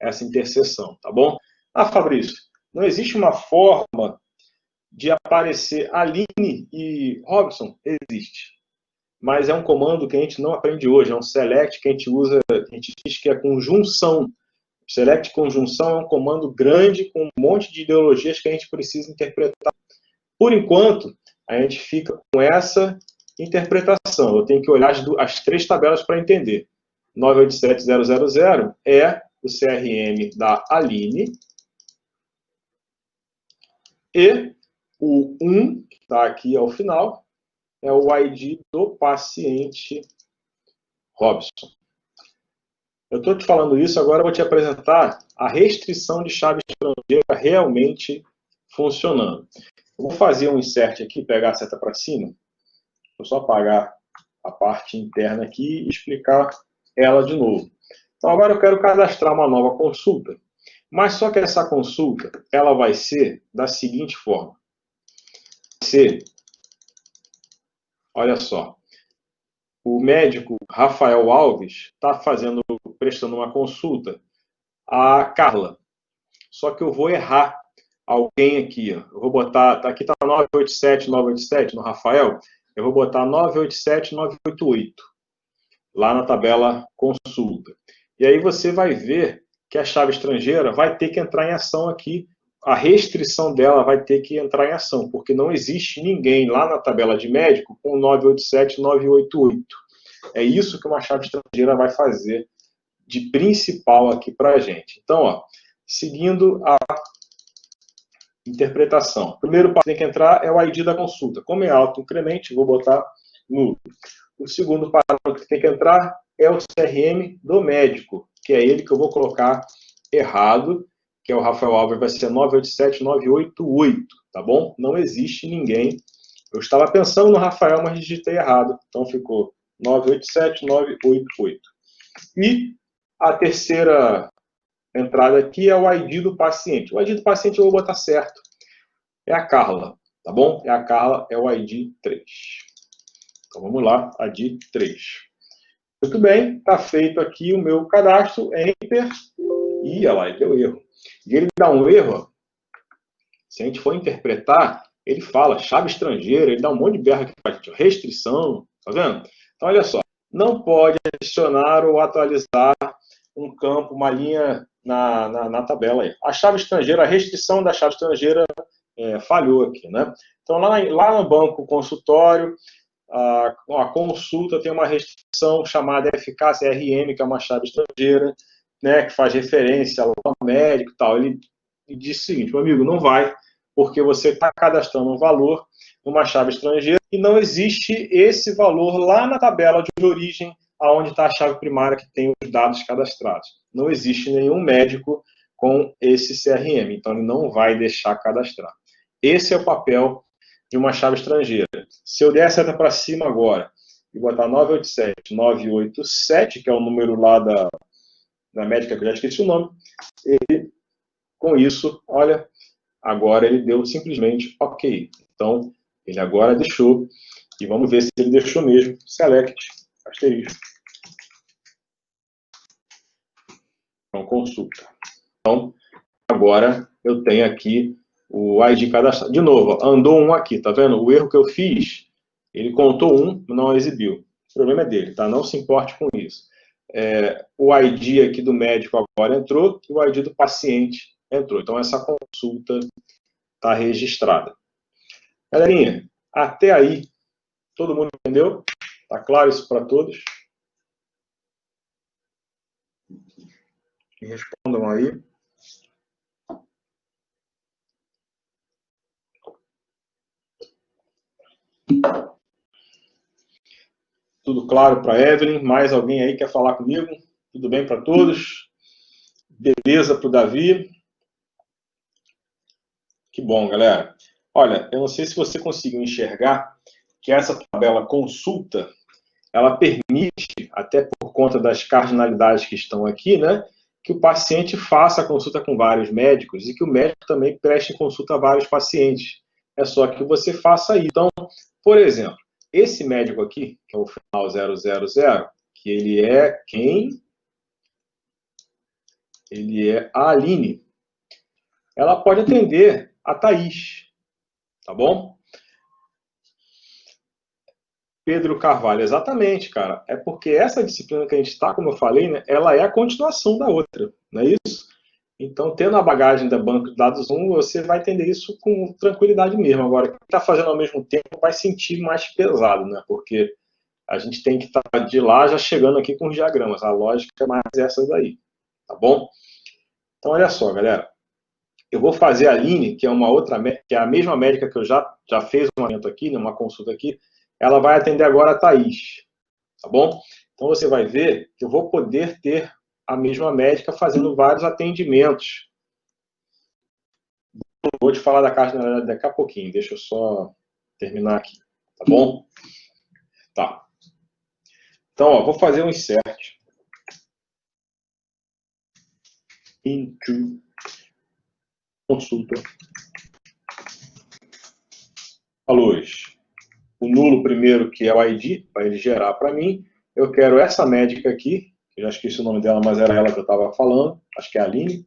essa interseção, tá bom? Ah, Fabrício, não existe uma forma de aparecer Aline e Robson? Existe. Mas é um comando que a gente não aprende hoje, é um select que a gente usa, a gente diz que é conjunção. Select conjunção é um comando grande com um monte de ideologias que a gente precisa interpretar. Por enquanto, a gente fica com essa interpretação. Eu tenho que olhar as 3 tabelas para entender. 987000 é o CRM da Aline E o 1, que está aqui ao final, é o ID do paciente Robson. Eu estou te falando isso, agora eu vou te apresentar a restrição de chave estrangeira realmente funcionando. Eu vou fazer um insert aqui, pegar a seta para cima. Vou só apagar a parte interna aqui e explicar ela de novo. Então agora eu quero cadastrar uma nova consulta. Mas só que essa consulta, ela vai ser da seguinte forma. Vai ser, olha só, o médico Rafael Alves está prestando uma consulta a Carla. Só que eu vou errar alguém aqui. Ó. Eu vou botar, aqui está 987 no Rafael, eu vou botar 987-988, lá na tabela consulta. E aí você vai ver que a chave estrangeira vai ter que entrar em ação aqui, a restrição dela vai ter que entrar em ação, porque não existe ninguém lá na tabela de médico com 987-988. É isso que uma chave estrangeira vai fazer de principal aqui para a gente. Então, ó, seguindo a interpretação. O primeiro passo que tem que entrar é o ID da consulta. Como é auto-incremente, vou botar nulo. O segundo parágrafo que tem que entrar é o CRM do médico, que é ele que eu vou colocar errado, que é o Rafael Alves, vai ser 987-988, tá bom? Não existe ninguém. Eu estava pensando no Rafael, mas digitei errado. Então ficou 987-988. E a terceira entrada aqui é o ID do paciente. O ID do paciente eu vou botar certo. É a Carla, tá bom? É a Carla, é o ID 3. Então vamos lá, ID 3. Muito bem, está feito aqui o meu cadastro, Enter, e olha lá, ele deu erro. E ele dá um erro, se a gente for interpretar, ele fala chave estrangeira, ele dá um monte de berra aqui para a gente, restrição, tá vendo? Então olha só, não pode adicionar ou atualizar um campo, uma linha na tabela aí. A chave estrangeira, a restrição da chave estrangeira falhou aqui, né? Então lá no banco consultório, a consulta tem uma restrição chamada FKCRM, que é uma chave estrangeira, né, que faz referência ao médico e tal. Ele diz o seguinte, meu amigo, não vai, porque você está cadastrando um valor numa chave estrangeira e não existe esse valor lá na tabela de origem, aonde está a chave primária que tem os dados cadastrados. Não existe nenhum médico com esse CRM, então ele não vai deixar cadastrar. Esse é o papel de uma chave estrangeira. Se eu der a seta para cima agora e botar 987, que é o número lá da médica, que eu já esqueci o nome, ele, com isso, olha, agora ele deu simplesmente OK. Então, ele agora deixou, e vamos ver se ele deixou mesmo. Select, asterisco. Então, consulta. Então, agora eu tenho aqui o ID cadastrado. De novo, andou um aqui, tá vendo? O erro que eu fiz, ele contou um, não exibiu. O problema é dele, tá? Não se importe com isso. O ID aqui do médico agora entrou e o ID do paciente entrou. Então, essa consulta está registrada. Galerinha, até aí, todo mundo entendeu? Tá claro isso para todos? Me respondam aí. Tudo claro para Evelyn? Mais alguém aí quer falar comigo? Tudo bem para todos? Beleza para o Davi? Que bom, galera. Olha, eu não sei se você conseguiu enxergar que essa tabela consulta, ela permite, até por conta das cardinalidades que estão aqui, né, que o paciente faça a consulta com vários médicos e que o médico também preste consulta a vários pacientes. É só que você faça isso. Então, por exemplo, esse médico aqui, que é o final 000, que ele é quem? Ele é a Aline. Ela pode atender a Thaís, tá bom? Pedro Carvalho, exatamente, cara. É porque essa disciplina que a gente está, como eu falei, né, ela é a continuação da outra, não é isso? Então, tendo a bagagem da banco de dados 1, você vai entender isso com tranquilidade mesmo. Agora, quem está fazendo ao mesmo tempo vai sentir mais pesado, né? Porque a gente tem que estar de lá já chegando aqui com os diagramas. A lógica é mais essa daí, tá bom? Então, olha só, galera. eu vou fazer a Aline, que é uma outra, que é a mesma médica que eu já fez um momento aqui, né, uma consulta aqui, ela vai atender agora a Thaís, tá bom? Então você vai ver que eu vou poder ter a mesma médica fazendo vários atendimentos. Vou te falar da caixa daqui a pouquinho, deixa eu só terminar aqui, tá bom? Tá. Então, ó, vou fazer um insert into consulta valores. O nulo primeiro, que é o ID, para ele gerar para mim. Eu quero essa médica aqui, eu já esqueci o nome dela, mas era ela que eu estava falando, acho que é a Aline.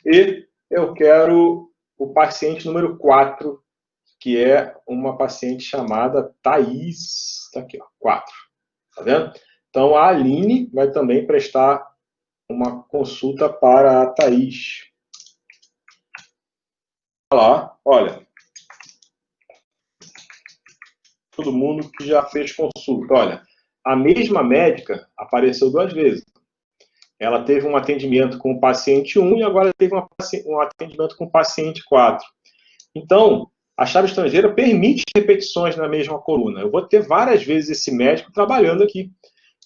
E eu quero o paciente número 4, que é uma paciente chamada Thaís. Está aqui, ó, 4. Tá vendo? Então a Aline vai também prestar uma consulta para a Thaís. Olha lá, olha. Todo mundo que já fez consulta. Olha, a mesma médica apareceu 2 vezes. Ela teve um atendimento com o paciente 1 e agora teve um atendimento com o paciente 4. Então, a chave estrangeira permite repetições na mesma coluna. Eu vou ter várias vezes esse médico trabalhando aqui.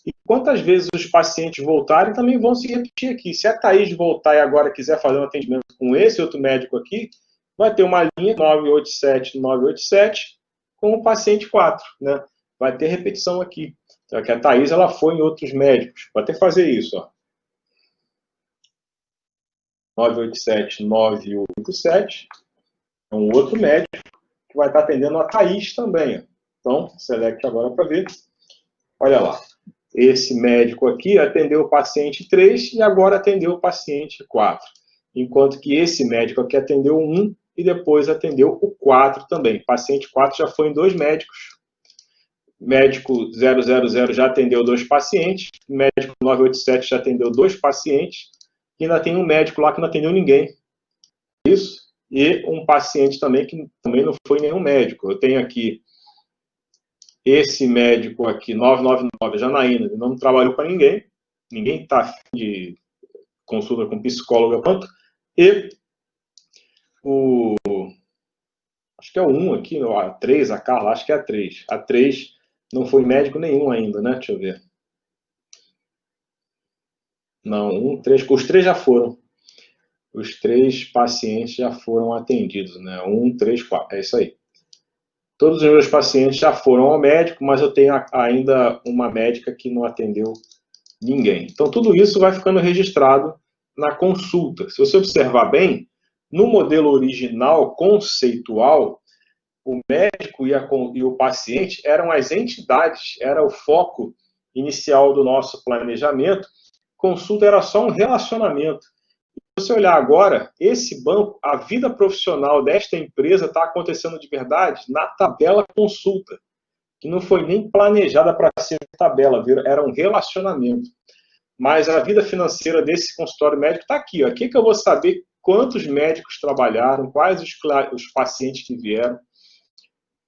E quantas vezes os pacientes voltarem também vão se repetir aqui. Se a Thaís voltar e agora quiser fazer um atendimento com esse outro médico aqui, vai ter uma linha 987 com o paciente 4. Né? Vai ter repetição aqui. Então, que a Thaís ela foi em outros médicos. Vai ter que fazer isso. Ó. 987 é um outro médico que vai estar atendendo a Thaís também. Ó. Então, select agora para ver. Olha lá. Esse médico aqui atendeu o paciente 3 e agora atendeu o paciente 4. Enquanto que esse médico aqui atendeu o 1 e depois atendeu o 4 também. O paciente 4 já foi em 2 médicos. Médico 000 já atendeu 2 pacientes. Médico 987 já atendeu 2 pacientes. E ainda tem um médico lá que não atendeu ninguém. Isso. E um paciente também que também não foi nenhum médico. Eu tenho aqui esse médico aqui, 999, Janaína, ele não trabalhou para ninguém. Ninguém está afim de consulta com psicóloga quanto. E o... acho que é o 1 aqui, a 3, a Carla, acho que é a 3. A 3 não foi médico nenhum ainda, né? Deixa eu ver. Não, 1, 3, os 3 já foram. Os 3 pacientes já foram atendidos, né? 1, 3, 4, é isso aí. Todos os meus pacientes já foram ao médico, mas eu tenho ainda uma médica que não atendeu ninguém. Então, tudo isso vai ficando registrado na consulta. Se você observar bem, no modelo original conceitual, o médico e o paciente eram as entidades, era o foco inicial do nosso planejamento. Consulta era só um relacionamento. Se você olhar agora, esse banco, a vida profissional desta empresa está acontecendo de verdade na tabela consulta, que não foi nem planejada para ser tabela, era um relacionamento. Mas a vida financeira desse consultório médico está aqui. Ó. Aqui que eu vou saber quantos médicos trabalharam, quais os pacientes que vieram,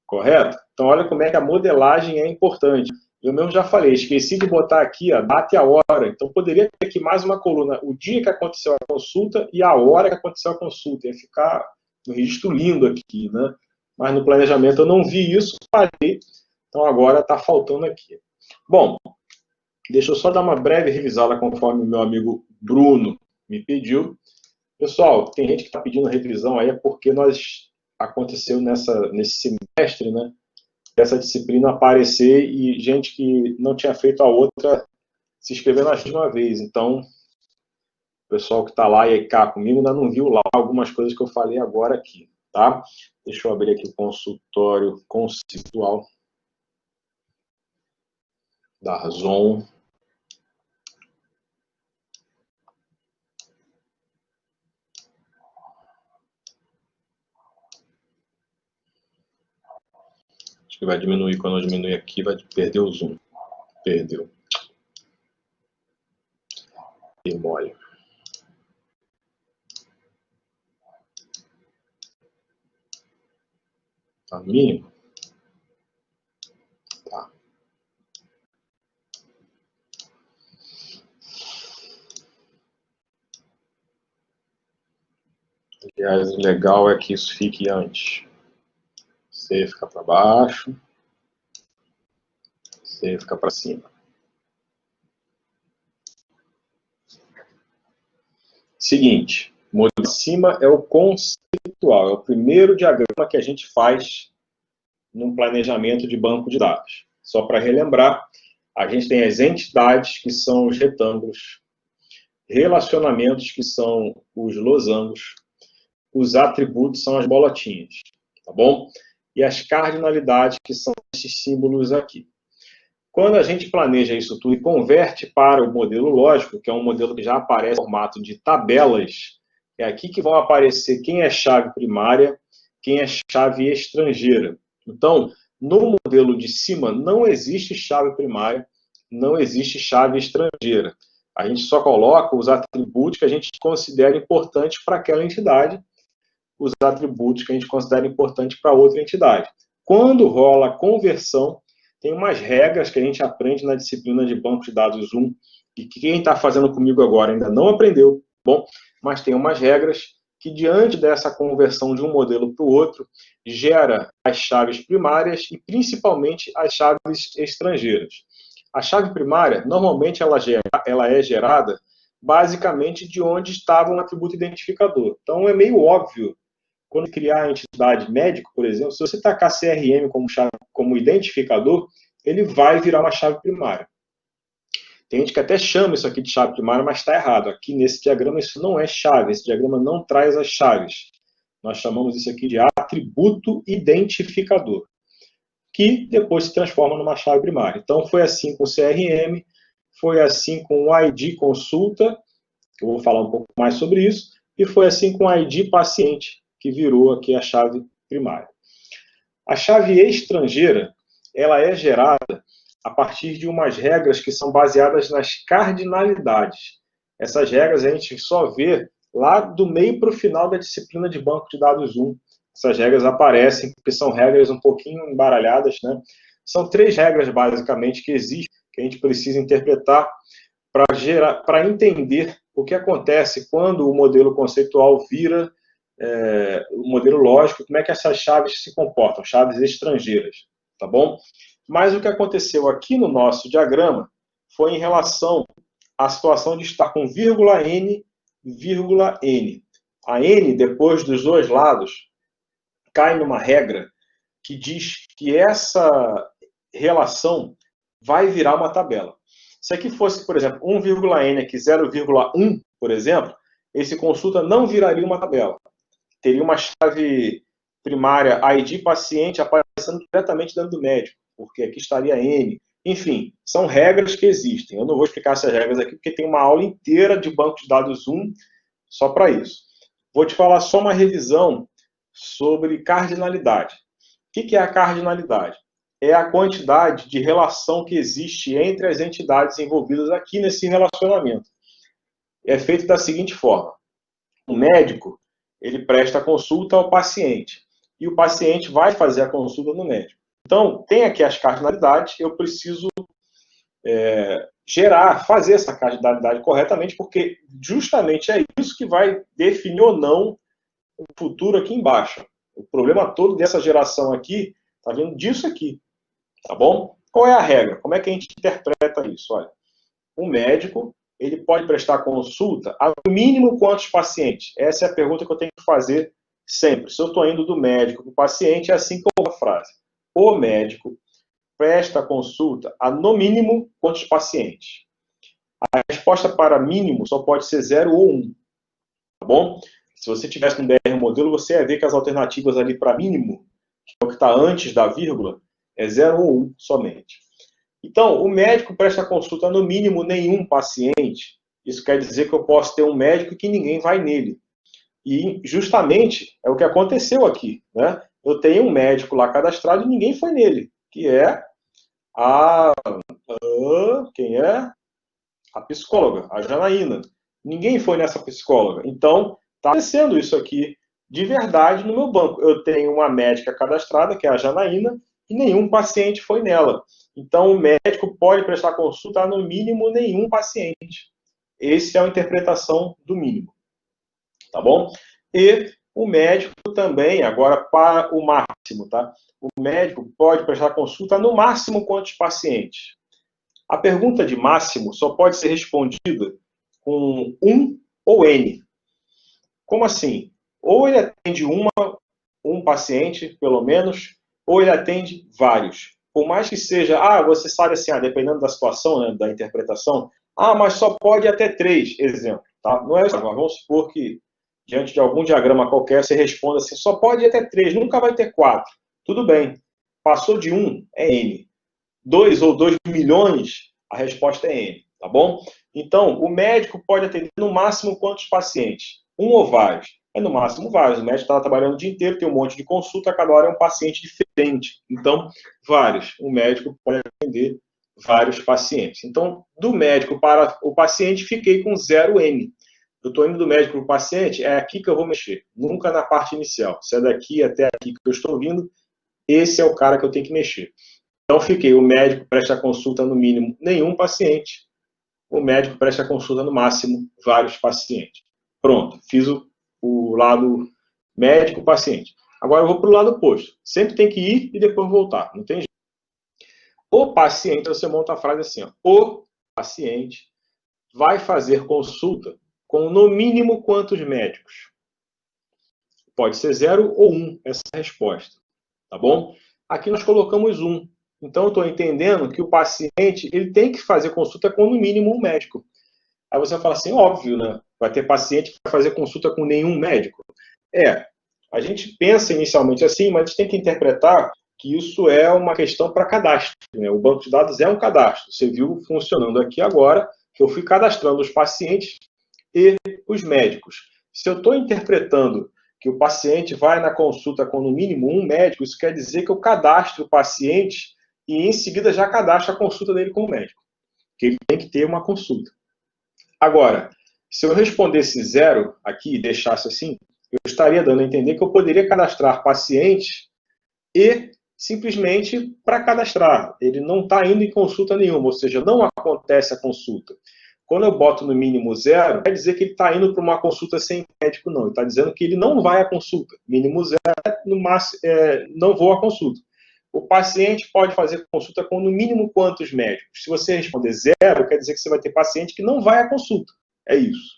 correto? Então, olha como é que a modelagem é importante. Eu mesmo já falei, esqueci de botar aqui a data e a hora. Então, poderia ter aqui mais uma coluna, o dia que aconteceu a consulta e a hora que aconteceu a consulta. Ia ficar um registro lindo aqui, né? Mas no planejamento eu não vi isso, parei. Então, agora está faltando aqui. Bom, deixa eu só dar uma breve revisada conforme o meu amigo Bruno me pediu. Pessoal, tem gente que está pedindo revisão aí, é porque aconteceu nesse semestre, né? Essa disciplina aparecer e gente que não tinha feito a outra se inscrever na mesma vez. Então, o pessoal que está lá e cá comigo ainda não viu lá algumas coisas que eu falei agora aqui, tá? Deixa eu abrir aqui o consultório conceitual da Arzon. Acho que vai diminuir. Quando eu diminuir aqui, vai perder o zoom. Perdeu. E mole. Tá mínimo? Tá. Aliás, o legal é que isso fique antes. C fica para baixo, C fica para cima. Seguinte, o modelo de cima é o conceitual, é o primeiro diagrama que a gente faz num planejamento de banco de dados. Só para relembrar, a gente tem as entidades, que são os retângulos, relacionamentos, que são os losangos, os atributos são as bolotinhas, tá bom? E as cardinalidades, que são esses símbolos aqui. Quando a gente planeja isso tudo e converte para o modelo lógico, que é um modelo que já aparece no formato de tabelas, é aqui que vão aparecer quem é chave primária, quem é chave estrangeira. Então, no modelo de cima, não existe chave primária, não existe chave estrangeira. A gente só coloca os atributos que a gente considera importantes para aquela entidade, os atributos que a gente considera importantes para outra entidade. Quando rola a conversão, tem umas regras que a gente aprende na disciplina de banco de dados 1, e que quem está fazendo comigo agora ainda não aprendeu, bom, mas tem umas regras que, diante dessa conversão de um modelo para o outro, gera as chaves primárias e, principalmente, as chaves estrangeiras. A chave primária, normalmente, ela é gerada basicamente de onde estava um atributo identificador. Então, é meio óbvio, quando criar a entidade médico, por exemplo, se você tacar CRM como identificador, ele vai virar uma chave primária. Tem gente que até chama isso aqui de chave primária, mas está errado. Aqui nesse diagrama isso não é chave, esse diagrama não traz as chaves. Nós chamamos isso aqui de atributo identificador, que depois se transforma numa chave primária. Então foi assim com o CRM, foi assim com o ID consulta, que eu vou falar um pouco mais sobre isso, e foi assim com o ID paciente, que virou aqui a chave primária. A chave estrangeira, ela é gerada a partir de umas regras que são baseadas nas cardinalidades. Essas regras a gente só vê lá do meio para o final da disciplina de banco de dados 1. Essas regras aparecem, porque são regras um pouquinho embaralhadas, né? São 3 regras, basicamente, que existem, que a gente precisa interpretar para entender o que acontece quando o modelo conceitual vira o modelo lógico, como é que essas chaves se comportam, chaves estrangeiras, tá bom? Mas o que aconteceu aqui no nosso diagrama foi em relação à situação de estar com vírgula N, vírgula N. A N, depois dos dois lados, cai numa regra que diz que essa relação vai virar uma tabela. Se aqui fosse, por exemplo, 1,N aqui 0,1, por exemplo, esse consulta não viraria uma tabela. Teria uma chave primária ID paciente aparecendo diretamente dentro do médico, porque aqui estaria N. Enfim, são regras que existem. Eu não vou explicar essas regras aqui, porque tem uma aula inteira de banco de dados 1 só para isso. Vou te falar só uma revisão sobre cardinalidade. O que é a cardinalidade? É a quantidade de relação que existe entre as entidades envolvidas aqui nesse relacionamento. É feito da seguinte forma. O médico, ele presta consulta ao paciente, e o paciente vai fazer a consulta no médico. Então, tem aqui as cardinalidades, eu preciso fazer essa cardinalidade corretamente, porque justamente é isso que vai definir ou não o futuro aqui embaixo. O problema todo dessa geração aqui está vindo disso aqui, tá bom? Qual é a regra? Como é que a gente interpreta isso? Olha, o médico, ele pode prestar consulta a no mínimo quantos pacientes? Essa é a pergunta que eu tenho que fazer sempre. Se eu estou indo do médico para o paciente, é assim que eu vou a frase. O médico presta consulta a no mínimo quantos pacientes? A resposta para mínimo só pode ser 0 ou 1, tá bom? Se você tivesse um BR modelo, você ia ver que as alternativas ali para mínimo, que é o que está antes da vírgula, é 0 ou 1 somente. Então, o médico presta consulta no mínimo nenhum paciente. Isso quer dizer que eu posso ter um médico que ninguém vai nele. E justamente é o que aconteceu aqui, né? Eu tenho um médico lá cadastrado e ninguém foi nele, que é quem é? A psicóloga, a Janaína. Ninguém foi nessa psicóloga. Então, está acontecendo isso aqui de verdade no meu banco. Eu tenho uma médica cadastrada, que é a Janaína, e nenhum paciente foi nela. Então, o médico pode prestar consulta a, no mínimo, nenhum paciente. Essa é a interpretação do mínimo. Tá bom? E o médico também, agora para o máximo, tá? O médico pode prestar consulta no máximo quantos pacientes? A pergunta de máximo só pode ser respondida com um ou N. Como assim? Ou ele atende um paciente, pelo menos, ou ele atende vários. Por mais que seja, você sabe assim, dependendo da situação, né, da interpretação, mas só pode até 3, exemplo. Tá? Não é isso, vamos supor que, diante de algum diagrama qualquer, você responda assim, só pode ir até 3, nunca vai ter 4. Tudo bem. Passou de 1, é N. 2 ou 2 milhões, a resposta é N, tá bom? Então, o médico pode atender no máximo quantos pacientes? Um ou vários? É no máximo vários. O médico está trabalhando o dia inteiro, tem um monte de consulta, cada hora é um paciente diferente. Então, vários. O médico pode atender vários pacientes. Então, do médico para o paciente, fiquei com 0N. Eu estou indo do médico para o paciente, é aqui que eu vou mexer. Nunca na parte inicial. Se é daqui até aqui que eu estou vindo, esse é o cara que eu tenho que mexer. Então, fiquei, o médico presta consulta no mínimo nenhum paciente, o médico presta consulta no máximo vários pacientes. Pronto, fiz o lado médico-paciente. Agora eu vou para o lado oposto. Sempre tem que ir e depois voltar, não tem jeito. O paciente, você monta a frase assim, o paciente vai fazer consulta com no mínimo quantos médicos? Pode ser 0 ou 1 essa resposta, tá bom? Aqui nós colocamos 1. Então, eu estou entendendo que o paciente ele tem que fazer consulta com, no mínimo, um médico. Aí você vai falar assim, óbvio, né? Vai ter paciente que vai fazer consulta com nenhum médico. A gente pensa inicialmente assim, mas a gente tem que interpretar que isso é uma questão para cadastro, né? O banco de dados é um cadastro. Você viu funcionando aqui agora, que eu fui cadastrando os pacientes e os médicos. Se eu estou interpretando que o paciente vai na consulta com no mínimo um médico, isso quer dizer que eu cadastro o paciente e em seguida já cadastro a consulta dele com o médico. Porque ele tem que ter uma consulta. Agora, se eu respondesse 0 aqui e deixasse assim, eu estaria dando a entender que eu poderia cadastrar pacientes e simplesmente para cadastrar. Ele não está indo em consulta nenhuma, ou seja, não acontece a consulta. Quando eu boto no mínimo 0, quer dizer que ele está indo para uma consulta sem médico, não. Ele está dizendo que ele não vai à consulta. Mínimo 0, no máximo, não vou à consulta. O paciente pode fazer consulta com no mínimo quantos médicos? Se você responder 0, quer dizer que você vai ter paciente que não vai à consulta. É isso.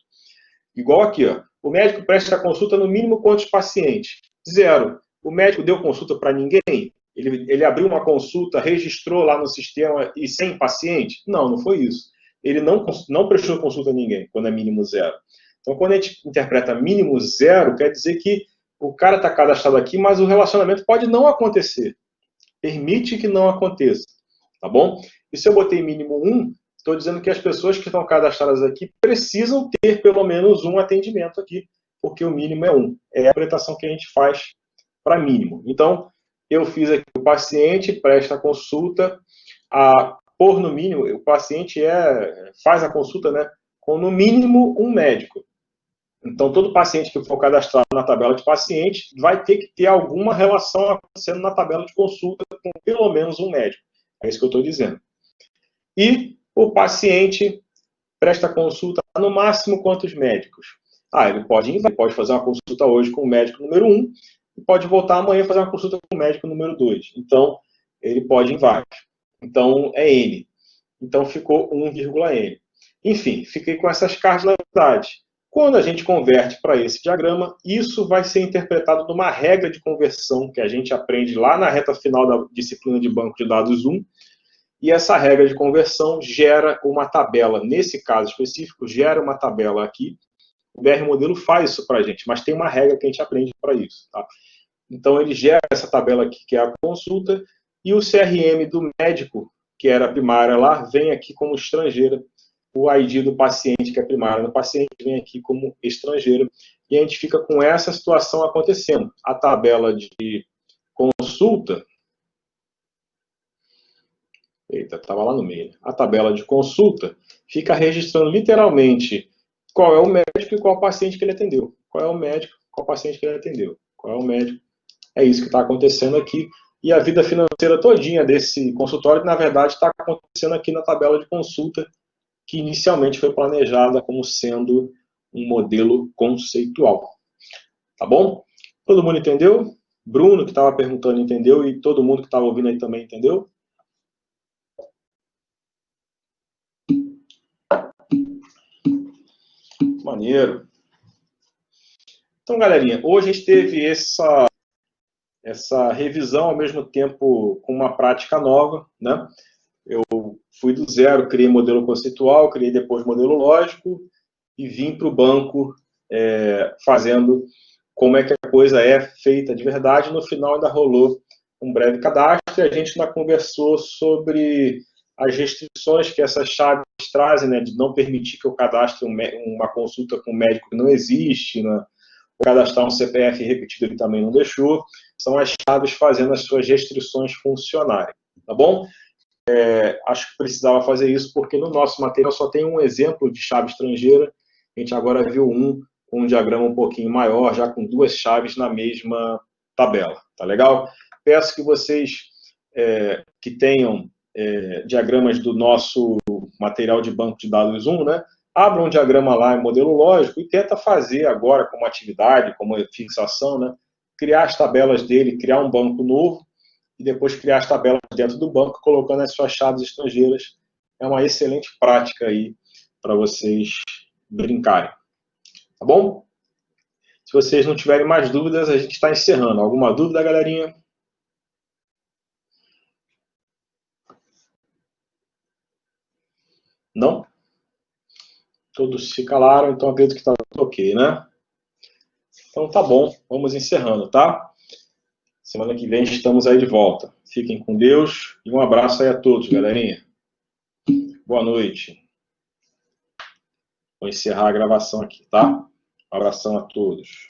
Igual aqui, ó. O médico presta consulta no mínimo quantos pacientes? 0. O médico deu consulta para ninguém? Ele abriu uma consulta, registrou lá no sistema e sem paciente? Não, não foi isso. Ele não prestou consulta a ninguém, quando é mínimo 0. Então, quando a gente interpreta mínimo 0, quer dizer que o cara está cadastrado aqui, mas o relacionamento pode não acontecer. Permite que não aconteça, tá bom? E se eu botei mínimo 1, estou dizendo que as pessoas que estão cadastradas aqui precisam ter pelo menos um atendimento aqui, porque o mínimo é 1. É a interpretação que a gente faz para mínimo. Então, eu fiz aqui, o paciente presta consulta, por no mínimo, o paciente faz a consulta, né, com no mínimo um médico. Então, todo paciente que for cadastrado na tabela de paciente vai ter que ter alguma relação acontecendo na tabela de consulta com pelo menos um médico. É isso que eu estou dizendo. E o paciente presta consulta no máximo quantos médicos? Ele pode fazer uma consulta hoje com o médico número 1 e pode voltar amanhã e fazer uma consulta com o médico número 2. Então, ele pode ir em vários. Então, é N. Então, ficou 1,N. Enfim, fiquei com essas cardinalidades. Quando a gente converte para esse diagrama, isso vai ser interpretado numa regra de conversão que a gente aprende lá na reta final da disciplina de banco de dados 1. E essa regra de conversão gera uma tabela. Nesse caso específico, gera uma tabela aqui. O BR Modelo faz isso para a gente, mas tem uma regra que a gente aprende para isso. Tá? Então, ele gera essa tabela aqui, que é a consulta, e o CRM do médico, que era a primária lá, vem aqui como estrangeira. O ID do paciente, que é primária no paciente, vem aqui como estrangeiro. E a gente fica com essa situação acontecendo. A tabela de consulta... Eita, estava lá no meio. A tabela de consulta fica registrando literalmente qual é o médico e qual é o paciente que ele atendeu. Qual é o médico, qual é o paciente que ele atendeu. Qual é o médico. É isso que está acontecendo aqui. E a vida financeira todinha desse consultório, na verdade, está acontecendo aqui na tabela de consulta, que inicialmente foi planejada como sendo um modelo conceitual. Tá bom? Todo mundo entendeu? Bruno, que estava perguntando, entendeu? E todo mundo que estava ouvindo aí também entendeu? Maneiro. Então, galerinha, hoje a gente teve essa revisão ao mesmo tempo com uma prática nova, né? Eu fui do zero, criei modelo conceitual, criei depois modelo lógico e vim para o banco fazendo como é que a coisa é feita de verdade. No final ainda rolou um breve cadastro e a gente ainda conversou sobre as restrições que essas chaves trazem, né, de não permitir que eu cadastre uma consulta com um médico que não existe, né, cadastrar um CPF repetido ele também não deixou. São as chaves fazendo as suas restrições funcionarem, tá bom? Acho que precisava fazer isso porque no nosso material só tem um exemplo de chave estrangeira. A gente agora viu com um diagrama um pouquinho maior, já com duas chaves na mesma tabela. Tá legal? Peço que vocês que tenham diagramas do nosso material de banco de dados 1, né? Abram um diagrama lá em modelo lógico e tenta fazer agora como atividade, como fixação, né? Criar as tabelas dele, criar um banco novo e depois criar as tabelas dentro do banco, colocando as suas chaves estrangeiras. É uma excelente prática aí para vocês brincarem. Tá bom? Se vocês não tiverem mais dúvidas, a gente está encerrando. Alguma dúvida, galerinha? Não? Todos se calaram, então acredito que está tudo ok, né? Então tá bom, vamos encerrando, tá? Semana que vem estamos aí de volta. Fiquem com Deus e um abraço aí a todos, galerinha. Boa noite. Vou encerrar a gravação aqui, tá? Um abração a todos.